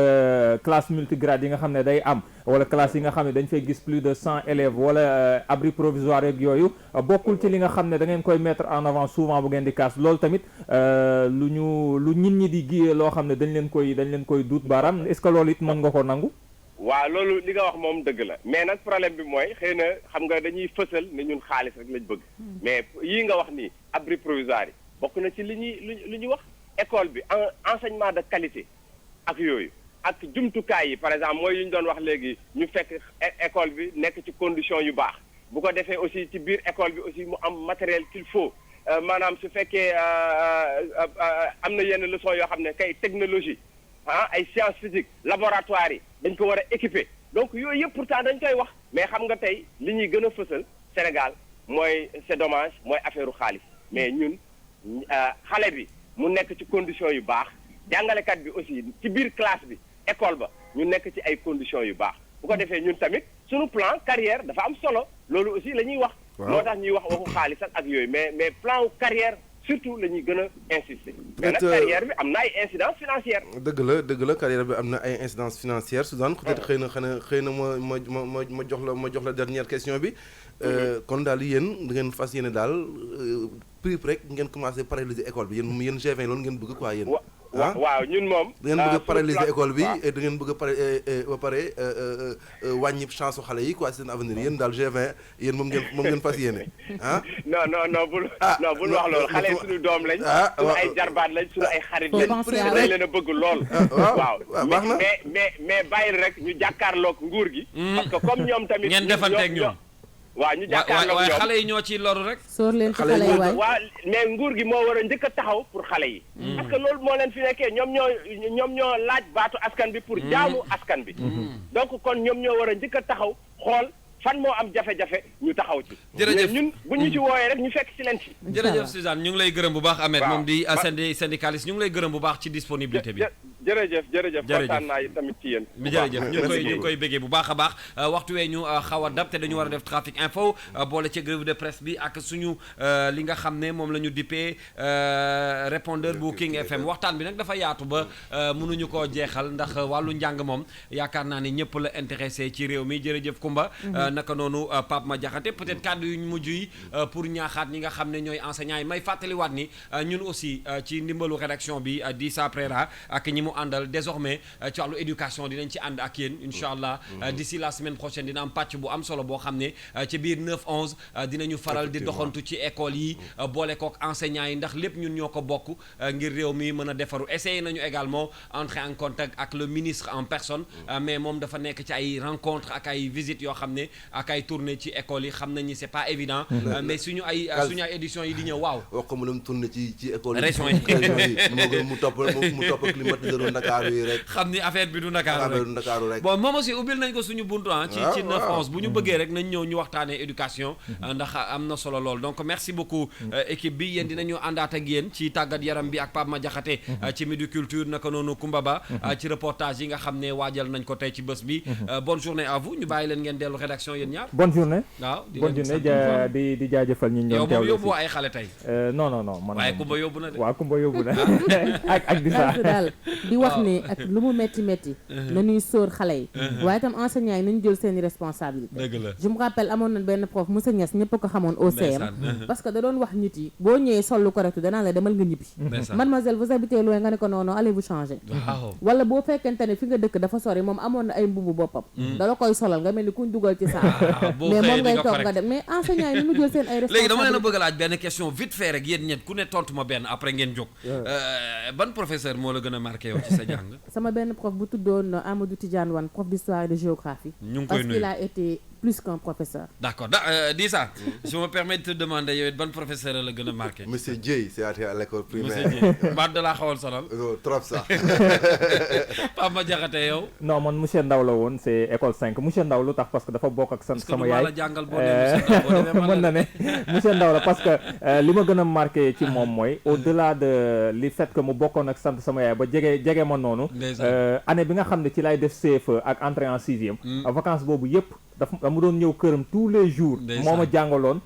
classe multigrade yi nga xam ne day am wala classe yi nga xam ne dañ fay gis plus de 100 élèves wala abri provisoire yeeg yooyu bokkul ci li nga xam ne da ngeen koy mettre en avant souvent bu ngeen di kaas loolu tamit lu nit ñi di giyee loo xam ne dañ leen koy duut baaraam est-ce que loolu it mën nga ko nangu. waaw loolu li nga wax moom dëgg la mais nag problème bi mooy xëy na xam nga dañuy fësal ne ñun xaalis rek lañ bëgg mais yii nga wax nii abri provisoire yi bokk na ci li ñuy wax école bi enseignement de qualité ak yooyu ak jumtukaay yi par exemple mooy yu ñu doon wax léegi ñu fekk école bi nekk ci condition yu baax bu ko defee aussi ci biir école bi aussi mu am matériel qu'il faut maanaam su fekkee am na yenn leçon yoo xam ne kay technologie ay sciences physiques laboratoire yi dañ ko war a équiper donc yooyu yëpp pourtant dañ koy wax mais xam nga tey li ñuy gën a fësal Sénégal mooy c'est dommage mooy affaire u xaalis mais ñun xale bi mu nekk ci conditions yu baax jàngalekat bi aussi ci biir classe bi école ba ñu nekk ci ay conditions yu baax bu ko defee ñun tamit suñu plan carrière dafa am solo loolu aussi la ñuy wax moo tax ñuy wax waxu xaalis ak yooyu mais plan wu carrière surtout la ñuy gën a insister. mais nag carrière bi am na ay incidences financières. dëgg la carrière bi am na ay incidences financières Suzanne peut-être xëy na ma jox la dernière question bi. kon daal yéen da ngeen fas yéene daal prix rek ngeen commencé paralyser école bi yéen G20 loolu ngeen bëgg quoi yéen. waaw ñun moom. da ngeen bëgg a paralyser école bi et da ngeen bëgg a ba pare wàññi chance xale yi quoi seen avenir yéen daal G20 yéen moom ngeen fas yéene ah. non bul wax loolu xale yi suñu doom lañ. suñu ay jarbaat lañ suñu ay xarit lañ. dañ leen a bëgg lool. waaw baax na mais bàyyil rek ñu jàkkaarloog nguur gi. parce que comme ñoom tamit. ngeen defanteeg ñoom. waaw ñu jàkkaarloog ñoom xale yi ñoo ciy loru rek. sóor leen ci xale yi waay waaw mais nguur gi moo war a njëkk a taxaw pour xale yi. parce que loolu moo leen fi nekkee ñoom ñoo laaj baatu askan bi pour jaamu askan bi. donc kon ñoom ñoo war a njëkk a taxaw xool fan moo am jafe-jafe ñu taxaw ci. jërëjëf ñun bu ñu ci wooyee rek ñu fekk ci leen ci. jërëjëf Suzanne ñu ngi lay gërëm bu baax Ahmed moom di syndicaliste ñu ngi lay gërëm bu baax ci disponibilité bi. jërëjëf kontaan naa tamit ci yéen. jërëjëf ñu ngi koy béggee bu baax a baax waxtu wee ñu xaw a dab te dañu war a def trafic info boole ci grève de presse bi ak suñu li nga xam ne moom la ñu dippee répondeur bu King FM waxtaan bi nag dafa yaatu ba mënuñu koo jeexal ndax wàllu njàng moom yaakaar naa ne ñëpp la intéressé ci réew mi jërëjëf Kumba naka noonu Pape Madiakhaté peut-être kàddu yu mujj yi pour ñaaxaat ñi nga xam ne ñooy enseignants yi may fàttaliwaat ni ñun aussi ci ndimbalu rédaction bi di Sa Préra ak ñi mu àndal désormais ci wàllu éducation dinañ ci ànd ak yéen incha allah d'ici la semaine prochaine dina am pàcc bu am solo boo xam ne ci biir 9-11 dinañu faral di doxantu ci école yi boole kook enseignants yi ndax lépp ñun ñoo ko bokk ngir réew mi mën a defaru essayé nañu également entrer en contact ak le ministre en personne mais moom dafa nekk ci ay rencontres ak ay visites yoo xam ne ak ay tournées ci école yi xam nañ ni c'est pas évident mais suñu ay éditions yi di ñëw waaw wax ko mu dem tourné ci école région yi mu topp climatiseur Ndakaaru yi rek xam ni affaire bi du Ndakaaru rek bon moom aussi ubbil nañ ko suñu buntu ci 9-11 bu ñu bëggee rek nañ ñëw ñu waxtaanee éducation ndax am na solo lool donc merci beaucoup équipe bi yéen dinañu àndaat ak yéen ci tàggat yaram bi ak Pape Madiakhaté ci Midi Culture naka noonu Koumba Ba ci reportage yi nga xam ne waajal nañ ko tey ci bés bi bonne journée à vous ñu bàyyi leen ngeen dellu rédaction yéen ñaar bonne journée waaw bonne journée di jaajëfal ñi ñoom yow moom yóbbu ay xale tey non man waaye Koumba yóbbu na de waaw Koumba yóbbu na ak di saa daal di wax ni ak lu mu métti nañuy sóor xale yi waaye itam enseignants yi nañu jël seeni responsabilité je me rappelle amoon na benn prof Moussa Niass ñëpp ko xamoon au CM parce que da doon wax nit yi boo ñëwee sol lu correct danaa la demal nga ñibbi mademoiselle vous habitez loin nga ne ko non allez vous changer wala boo fekkente ne fi nga dëkk dafa sori moom amoon na ay mbubu boppam dala koy solal nga mel ni kuñ dugal ci saa mais moom ngay toog nga dem mais enseignants yi nañu jël seen ay responsabilité léegi dama leen a bëgg a laaj benn question vite fait rek yéen ñett ku ne tontu ma benn après ngeen jóg ban professeur moo la gën a marqué yow ci sa jàng sama benn prof bu tuddoon Amadou Tidiane Wane prof d'histoire et de géographie ñu ngi koy nuyu parce qu'il a été plus qu'un professeur. D'accord. Disa, je me permets de te demander, bon professeur la gën a marqué. Monsieur Dieye, c'est à l'école primaire. Monsieur Dieye. Baat de la xawal sonal. Trop ça. Pape Madiakhaté yow. Non man monsieur Ndaw la woon c'est école 5 monsieur Ndaw lu tax parce que dafa bokk ak sama yaay. la jàngal boo demee mën na ne monsieur Ndaw la parce que li ma gën a marqué ci moom mooy au-delà de li fait que mu bokkoon ak sant sama yaay ba jege ma noonu. Année bi nga xam ne ci lay def CFE ak entrée en 6e. Vacances boobu yëpp. dafa mu doon ñëw këram tous les jours moo ma jàngaloon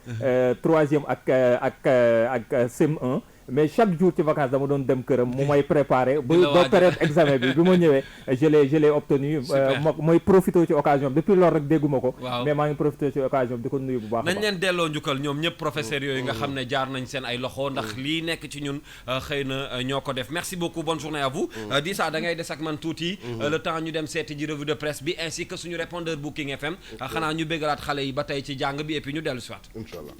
3e ak CM1 mais chaque jour ci vacances dama doon dem këram mu may préparer ba période examen bi ma ñëwee je l'ai obtenu mooy profité ci occasion bi depuis loolu rek dégguma ko mais maa ngi profité ci occasion bi di ko nuyu bu baax nañ leen delloo njukkal ñoom ñëpp professeurs yooyu nga xam ne jaar nañ seen ay loxo ndax lii nekk ci ñun xëy na ñoo ko def merci beaucoup bonne journée à vous Dissa da ngay des ak man tuuti le temps ñu dem seeti ji revue de presse bi ainsi que suñu répondeur Booking FM xanaa ñu béggalaat xale yi ba tey ci jàng bi et puis ñu dellu si waat inchallah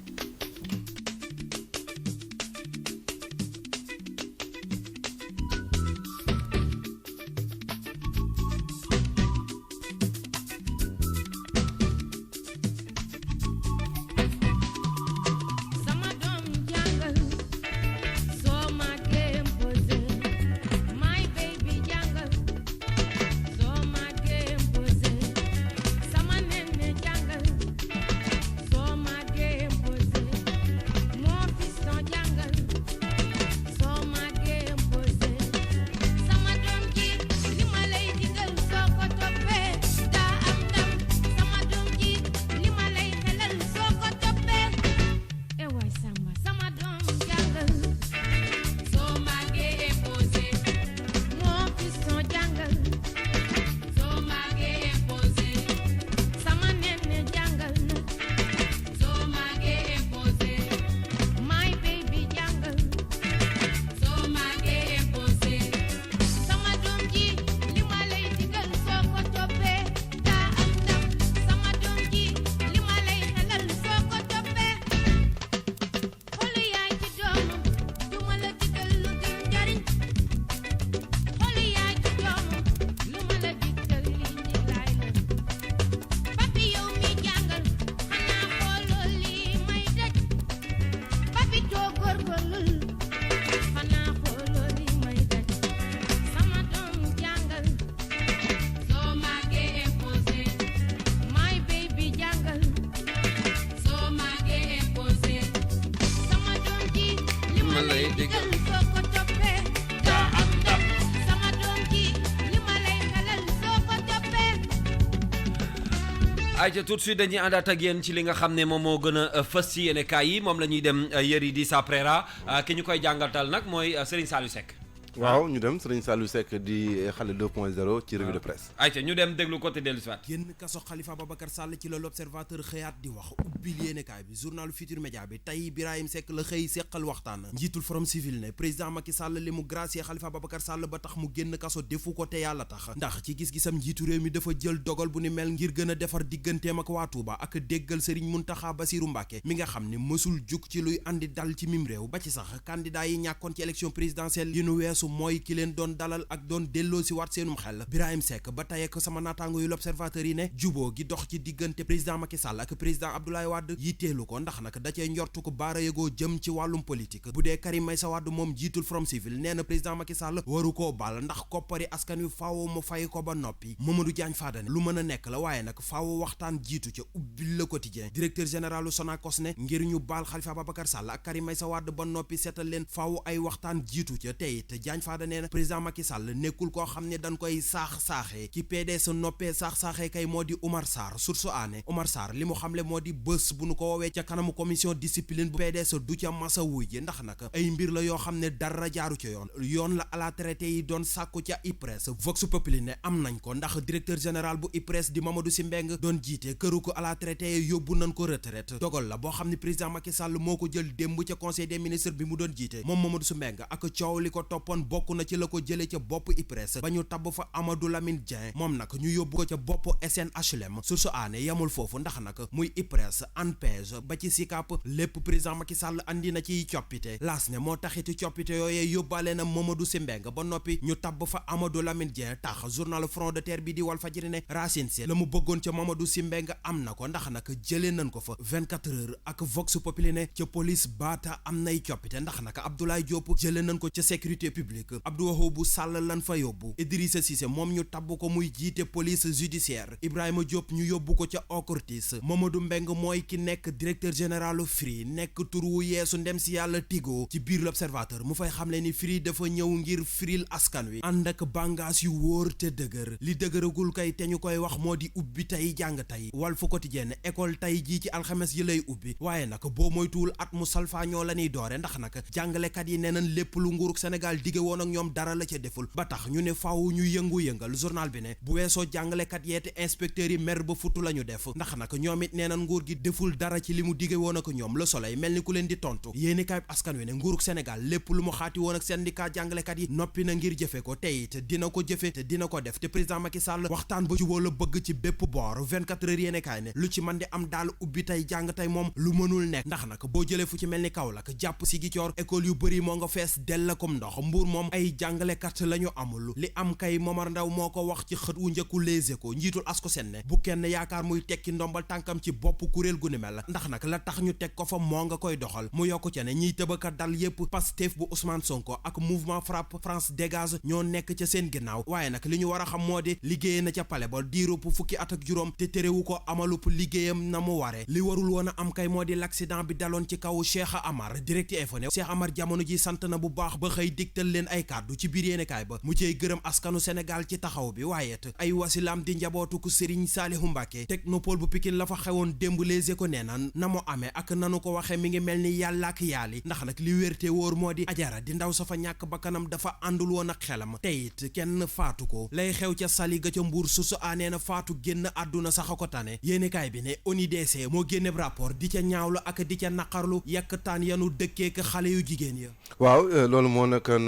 ayca tout de suite dañuy àndaat ak yéen ci li nga xam ne moom moo gën a fës ci yéene kaay yi moom la ñuy dem yëri di sa préra ki ñu koy jàngatal nag mooy Serigne Saliou Seck waaw ñu dem Serigne Saliou Seck di xale 2.0 ci revue de presse ayca ñu dem déglu côté dellu si waat génn kaso Khalifa Babacar Sall ci la l'observateur xëyaat di wax ubbil yéenekaay bi journalu Futur Média bi tey Birahim Seck la xëy seqal waxtaan njiitul Forum Civil ne président Macky Sall li mu gracier Khalifa Babacar Sall ba tax mu génn kaso defu ko te yàlla tax ndax ci gis-gisam njiitu réew mi dafa jël dogal bu ni mel ngir gën a defar digganteem ak waa Touba ak déggal Serigne Mountakha Bassirou Mbacké mi nga xam ne mësul jug ci luy andi dal ci mim réew ba ci sax candidat yi ñàkkoon ci élection présidentielle yi nu weesu mooy ki leen doon dalal ak doon delloo si waat seenum xel Birahim Seck ba tey ak sama naataango yu l'observateur yi ne juboo gi dox ci diggante président Macky Sall ak président Abdoulaye Wade yitteelu ko ndax nag da cee njortu ko baara yëgoo jëm ci wàllum politique bu dee Karim Meïssa Wade moom jiitul Forum Civil nee na président Macky Sall waru koo baal ndax koppari askan wi faaw mu fay ko ba noppi Mamadou Diagne Fada ne lu mën a nekk la waaye nag faaw waxtaan jiitu ca ubbil Le Quotidien directeur général Sonacos ne ngir ñu baal Khalifa Babacar Sall ak Karim Meïssa Wade ba noppi seetal leen faaw ay waxtaan jiitu ca tey te Diagne Fada nee na président Macky Sall nekkul koo xam ne dañ koy saax-saaxee ki PDS noppee saax-saaxee kay moo di Oumar Sarr source aané Oumar Sarr li mu xamle moo di bés bu nu ko woowee ca kanamu commission discipline bu PDS du ca masa wuy ji ndax nag ay mbir la yoo xam ne dara jaaru ca yoon la à la traité yi doon sàkku ca IPRES Vox Populi ne am nañ ko ndax directeur général bu IPRES di Mamadou Sy Mbengue doon jiite këru ko à la traité yi yóbbu nañ ko retraite dogal la boo xam ne président Macky Sall moo ko jël démb ca conseil des ministres bi mu doon jiite moom Mamadou Sy Mbengue ak coow li ko toppoon bokk na ci la ko jëlee ca bopp IPRES ba ñu tabb fa Amadou Lamine Dieng moom nag ñu yóbbu ko ca bopp SNHLM source aané yamul foofu ndax nag muy IPRES ANPEJ ba ci SICAP lépp président Macky Sall andi na ciy coppite laas ne moo taxiti coppite yooyee yóbbaale na Mamadou Sy Mbengue ba noppi ñu tabb fa Amadou Lamine Dieng tax journal Front de Terre bi di Walfadjri ne Racine Sy la mu bëggoon ca Mamadou Sy Mbengue am na ko ndax nag jëlee nañ ko fa 24 heures ak Vox Populi ne ca police baata am nay coppite ndax nag Abdoulaye Diop jëlee nañ ko ca sécurité publique Abdou Wahobou Sall lan fa yóbbu Idrissa Cissé moom ñu tabb ko muy jiite police judiciaire Ibrahima Diop ñu yóbbu ko ca OCRTIS Mamadou Mbengue mooy ki nekk directeur général Free nekk tur wu yeesu ndem si yàlla Tigo ci biir l'Observateur mu fay xamle ni Free dafa ñëw ngir firil askan wi ànd ak bàngaas yu wóor te dëgër li dëgëragul kay te ñu koy wax moo di ubbi tey jàng tey Walf Quotidien école tey jii ci alxames yi lay ubbi waaye nag boo moytuwul at mu salfaañoo la ñuy doore ndax nag jàngalekat yi nee nañ lépp lu nguurug Sénégal dige woon ak ñoom dara la ca deful ba tax ñu ne faaw ñu yëngu-yëngal journal bi ne bu weesoo jàngalekat yeete inspecteurs yi mer ba futu la ñu def ndax nag ñoom it nee nañ nguur gi deful dara ci li mu dige woon ak ñoom Le Soleil mel ni ku leen di tontu yéeni kaay askan wi ne nguurug Sénégal lépp lu mu xaati woon ak syndicat jàngalekat yi noppi na ngir jëfe ko te it dina ko jëfe te dina ko def te président Macky Sall waxtaan ba juboo la bëgg ci bépp boor 24 heures yéeni kaay ne lu ci man di am daal ubbi tey jàng tey moom lu mënul nekk ndax nag boo jëlee fu ci mel ni Kaolack jàpp Ziguinchor école yu bëri moo nga fees dell comme ndox Mbuur moom ay jàngalekat la ñu amul li am kay Momar Ndaw moo ko wax ci xët wu njëkku Les Échos njiitul ASCOSEN ne bu kenn yaakaar muy tekki ndombal tànkam ci bopp kuréel gu ni mel ndax nag la tax ñu teg ko fa moo nga koy doxal mu yokku ca ne ñiy tëbaka dal yépp Pastef bu Ousmane Sonko ak mouvement Frappe France Dégage ñoo nekk ca seen ginnaaw waaye nag li ñu war a xam moo di liggéey na ca pale ba diirub fukki at ak juróom te terewu ko amalup liggéeyam na mu waree li warul woon a am kay moo di l'accident bi daloon ci kaw Cheikh Amar Direct Info ne Cheikh Amar jamono ji sant na bu baax ba xëy digtal leen ay kàddu ci biir yéenekaay ba mu cey gërëm askanu Sénégal ci taxaw bi waaye it ay wasilaam di njabootu ku Serigne Saliou Mbacké technopole bu Pikine la fa xewoon démb Les Échos nee na mu amee ak nanu ko waxee mi ngi mel ni yàlla ak yaali ndax nag li wérte wóor moo di ajara di ndaw sa fa ñàkk bakkanam dafa àndul woon ak xelam te it kenn faatu ko lay xew ca Sali ga ca Mbuur susu aanee na faatu génn àdduna sax a ko tane yéenekaay bi ne ONUDC moo génneb rapport di ca ñaawlu ak di ca naqarlu yàkkataan yanu dëkkeek xale yu jigéen ya waaw loolu moo nekkoon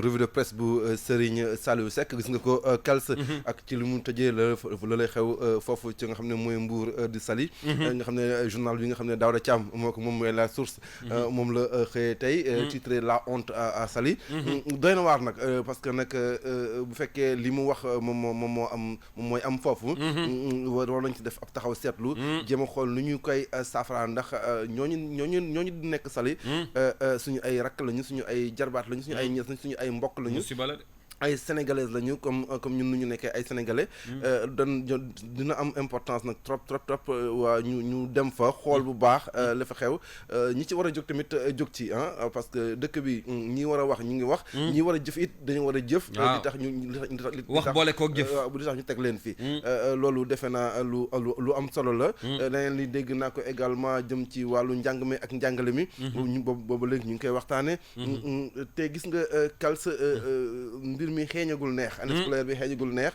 revue de presse bu Serigne Saliou Seck gis nga ko Kals ak ci li mu tëjee la lay xew foofu ci nga xam ne mooy Mbuur di Sali nga xam ne journal bi nga xam ne Daouda Thiam moo ko moom mooy La Source moom la xëyee tey titré La honte à Sali doy na waar nag parce que nag bu fekkee li mu wax moom mooy am foofu war nañ ci def ab taxaw seetlu jéem a xool nu ñu koy saafara ndax ñooñu di nekk Sali suñu ay rakk lañu suñu ay jarbaat lañu suñu ay ñees lañu suñu ay mbokk lañu ay sénégalaises lañu comme ñun nu ñu nekkee ay sénégalais dina am importance nag trop waa ñu dem fa xool bu baax la fa xew ñi ci war a jóg tamit jóg ci parce que dëkk bi ñi war a wax ñu ngi wax ñi war a jëf it dañu war a jëf li tax ñu wax boole koog jëf li tax ñu teg leen fi loolu defe naa lu am solo la leneen li dégg naa ko également jëm ci wàllu njàng mi ak njàngale mi ñu boobu léegi ñu ngi koy waxtaane te gis nga Kals mbir mi xeeñagul neex année scolaire bi xeeñagul neex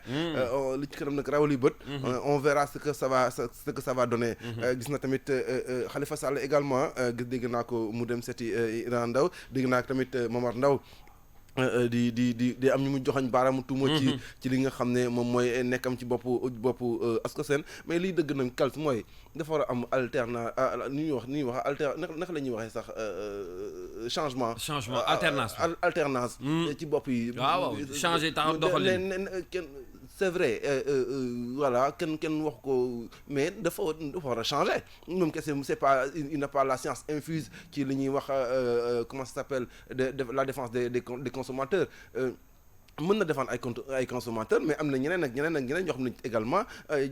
li ci kanam nag rawali bët on verra ce que ça va donner gis na tamit Khalifa Sall également gis dégg naa ko mu dem seeti Iran Ndaw dégg naa ko tamit Momar Ndaw di am ñu mu joxañ baaraamu tuuma ci li nga xam ne moom mooy nekkam ci boppu ASCOSEN mais liy dëgg nag Kals mooy dafa war a am ni ñuy wax naka la ñuy waxee sax changement alternance ci bopp yi waaw changer taxaw doxalin c'est vrai voilà kenn wax ko mais dafa war a changer moom kese c'est pas il n'a pas la science infuse ci li ñuy wax comment ça s'appelle la défense des consommateurs mën na défendre ay consommateurs mais am na ñeneen ak ñeneen ñoo xam ne également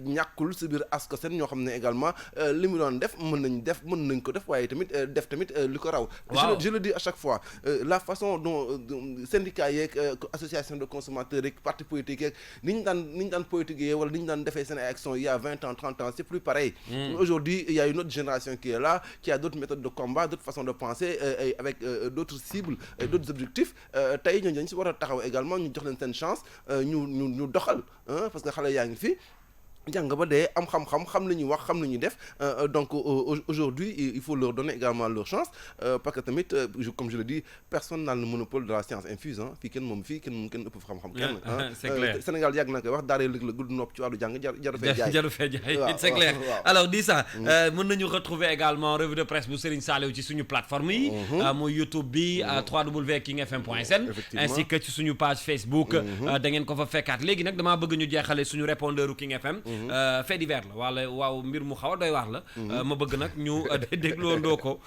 ñàkkul si biir ASCOSEN ñoo xam ne également li mu doon def mën nañ ko def waaye tamit def tamit li ko raw. Je le dis à chaque fois la façon dont syndicats yeeg association de consommateurs yeeg parti politique yeeg ni ñu daan politiquer wala ni ñu daan defee seen ay actions il y a 20 ans 30 ans c'est plus pareil. Aujourd'hui il y a une autre génération qui est là qui a d'autres méthodes de combat d'autres façons de penser avec d'autres cibles d'autres objectifs tey ñooñu dañ si war a taxaw également jox leen seen chance ñu doxal parce que xale yaa ngi fi jàng ba dee am xam-xam xam li ñuy wax xam li ñuy def donc aujourd'hui il faut leur donner également leur chance parce que tamit comme je le dis personne n'a le monopole de la science infuse fii kenn ëpp xam-xam kenn c'est clair Sénégal yàgg na koy wax daaree lëg la gudd nopp ci wàllu jàng jaru fee jaay c'est clair alors Dissa mën nañu retrouver également revue de presse bu Serigne Saliou ci suñu plateforme yi muy YouTube bi www.kingfm.sn ainsi que ci suñu page Facebook da ngeen ko fa fekkaat léegi nag damaa bëgg ñu jeexale suñu répondeur u King FM fait divers la waaw mbir mu xaw a doy waar la ma bëgg nag ñu dégloondoo ko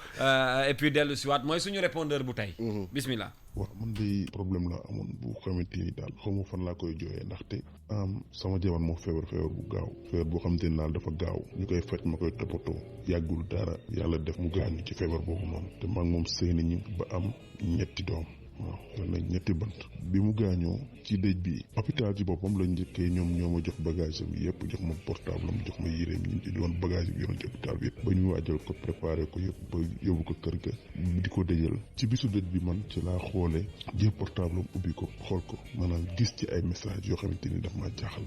et puis dellu si waat mooy suñu répondeur bu tey bismillah waaw man de problème la amoon bu xamante ni daal xaw ma fan laa koy jooyee ndaxte sama jabar moo feebar bu gaaw feebar boo xamante ni daal dafa gaaw ñu koy faj ma koy toppatoo yàggul dara yàlla def mu gaañu ci feebar boobu noonu te maa ngi moom sëy nañu ba am 3 doom waaw yor nañ 2 bant bi mu gaañoo ci dëj bi hôpital ci boppam lañ njëkkee ñoom ñoo ma jox bagage am yëpp jox ma portable am jox ma yéreem ñu ci doon bagage bi yoroon ci hôpital bi yëpp ba ñu waajal ko préparé ko yëpp ba yóbbu ko kër ga di ko dëjal ci bisu dëj bi man ci laa xoolee jël portable am ubbi ko xool ko maanaam gis ci ay message yoo xamante ni daf maa jaaxal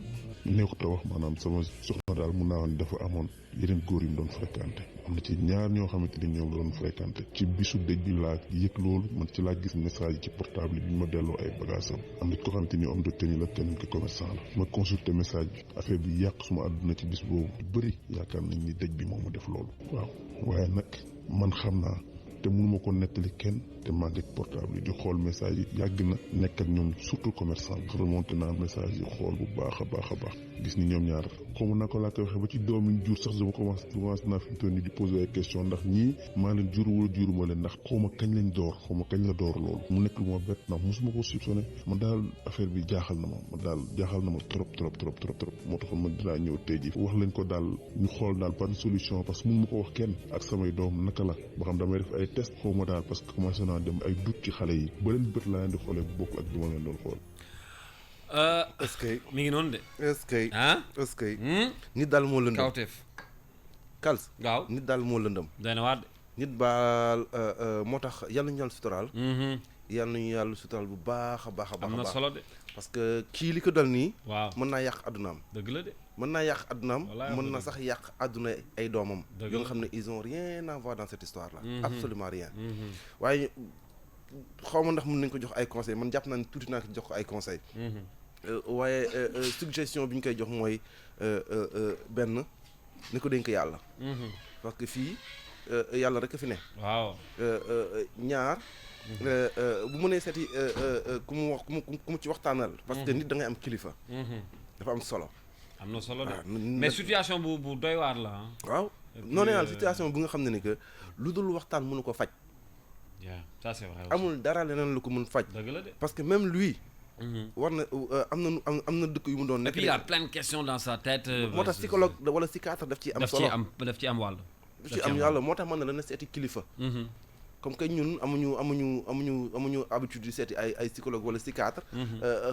neexut a wax maanaam sama soxna daal mun naa woon dafa amoon yeneen góor yi mu doon fréquenté am na ci ñaar ñoo xamante ni ñoom la doon fréquenté ci bisu dëj bi laa yëg loolu man ci laa gis message ci portable bi ma delloo ay bagages am na ko xamante ni homme de tenue la keneen ki commerçant la ma consulté message bi affaire bi yàq suma àdduna ci bis boobu du bëri yaakaar nañ ni dëj bi moo ma def loolu waaw waaye nag man xam naa te mënuma ko nettali kenn te maa ngi portable yi di xool message yi yàgg na nekk ak ñoom surtout commerçant bi remonté naa message yi xool bu baax a baax gis ni ñoom ñaar xaw ma naka laa koy waxee ba ci doomi jur sax dama commencé naa fi mu toll nii di poser ay question ndax ñii maa leen jur wala juruma leen ndax xaw ma kañ lañ door xaw ma kañ la door loolu mu nekk lu ma bett ndax mosuma ko soupçonné man daal affaire bi jaaxal na ma trop moo tax ma dinaa ñëw tey ji wax leen ko daal ñu xool daal ban solution parce que mun ma ko wax kenn ak samay doom naka la ba xam damay def ay test xaw ma daal parce que commencé naa dem ay doute ci xale yi ba leen bët laa leen di xoolee bu bokk ak bi ma leen doon xool est-ce que mi ngi noonu de est-ce que nit daal moo lëndëm kawteef Kals waaw nit daal moo lëndëm doy na waar de nit baal moo tax yàlla ñu yàlla suturaal yàlla nañu yàlla suturaal bu baax a baax am na solo de parce que kii li ko dal nii waaw mën naa yàq addunaam dëgg la de mën naa yàq addunaam mën na sax yàq adduna ay doomam yoo nga xam ne ils ont rien à voir dans cette histoire là absolument rien waaye xaw ma ndax mën nañ ko jox ay conseils man jàpp naa ne tuuti naa ko jox ko ay conseils waaye suggestion bi ñu koy jox mooy benn ni ko dénk yàlla parce que fii yàlla rek a fi ne waaw ñaar bu mënee seeti ku mu ci waxtaanal parce que nit da ngay am kilifa dafa am solo am na solo de mais situation bu doy waar la waaw noonu la situation bu nga xam ne ni que lu dul waxtaan mënu ko faj ça c'est vrai amul dara leneen lu ko mën faj dëgg la de parce que même lui war na am na dëkk yu mu doon nekk et puis il y a plein de questions dans sa tête moo tax psychologue wala psychiatre daf ci am solo daf ci am wàll daf ci am yàlla moo tax man na la na seeti kilifa comme que ñun amuñu habitude di seeti ay psychologue wala psychiatre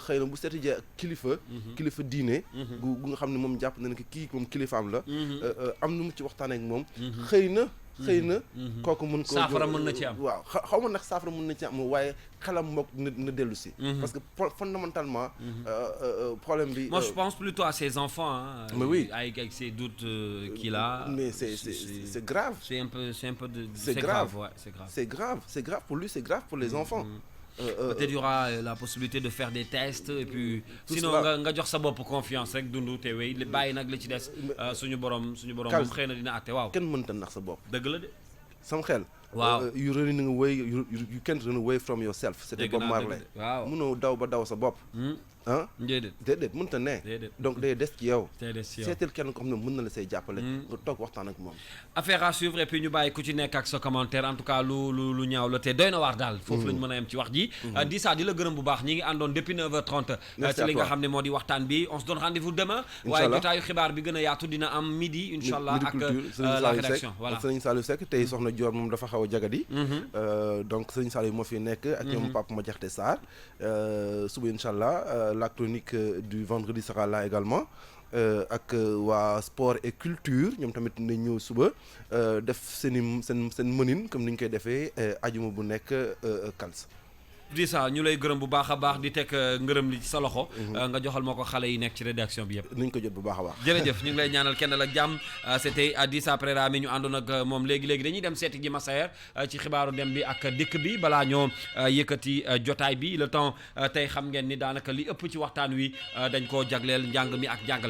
xëy na bu seeti ja kilifa diine gu nga xam ne moom jàpp na ne que kii moom kilifaam la am nu mu ci waxtaanee ak moom xëy na kooku mën ko saafara mën na ci am waaw xaw ma nag saafara mën na ci am waaye xelam mook na dellu si parce que fondamentalement problème bi moi je pense plutôt à ses enfants mais oui avec ces doutes qu'il a mais c'est grave c'est un peu c'est grave ouais, c'est grave pour lui c'est grave pour les enfants peut-être il y aura la possibilité de faire des tests et puis sinon nga jox sa bopp confiance rek dundu te wey bàyyi nag li ci des suñu borom moom xëy na dina àtte waaw kenn mënta nax sa bopp dëgg la de sam xel waaw you can't run away from yourself c'était Bob Marley waaw mënoo daw ba daw sa bopp ah déedéet déedéet mënta ne donc day des ci yow seetal kenn ko xam ne mën na la say jàppale nga toog waxtaan ak moom affaire à suivre et puis ñu bàyyi ku ci nekk ak sa commentaire en tout cas lu ñaaw la te doy na waar daal foofu lañu mën a yem ci wax ji di saa di la gërëm bu baax ñi ngi àndoon depuis 9h30 ci li nga xam ne moo di waxtaan bi on se donne rendez-vous demain waaye jotaayu xibaar bi gën a yaatu dina am midi inchallah ak la rédaction voilà Serigne Saliou Seck tey soxna Dior moom dafa xaw a jagadi donc Serigne Saliou moo fi nekk ak ñoom Pape Madiakhté Sarr suba inchallah la chronique du vendredi sera là également ak waa sport et culture ñoom tamit nañ ñëw suba def seen mënin comme ni ñu koy defee ajuma bu nekk Kals di ça ñu lay gërëm bu baax a baax di teg ngërëm li ci sa loxo nga joxal ma ko xale yi nekk ci rédaction bi yëpp nañ ko jot bu baax a baax jërëjëf ñu ngi lay ñaanal kenn la jàmm c'était Adissa Préra mi ñu àndoon ak moom léegi dañuy dem seeti ji Massaer ci xibaaru dem bi ak dikk bi balaa ñoo yëkkati jotaay bi le temps tey xam ngeen ni daanaka li ëpp ci waxtaan wi dañ koo jagleel njàng mi ak jàngal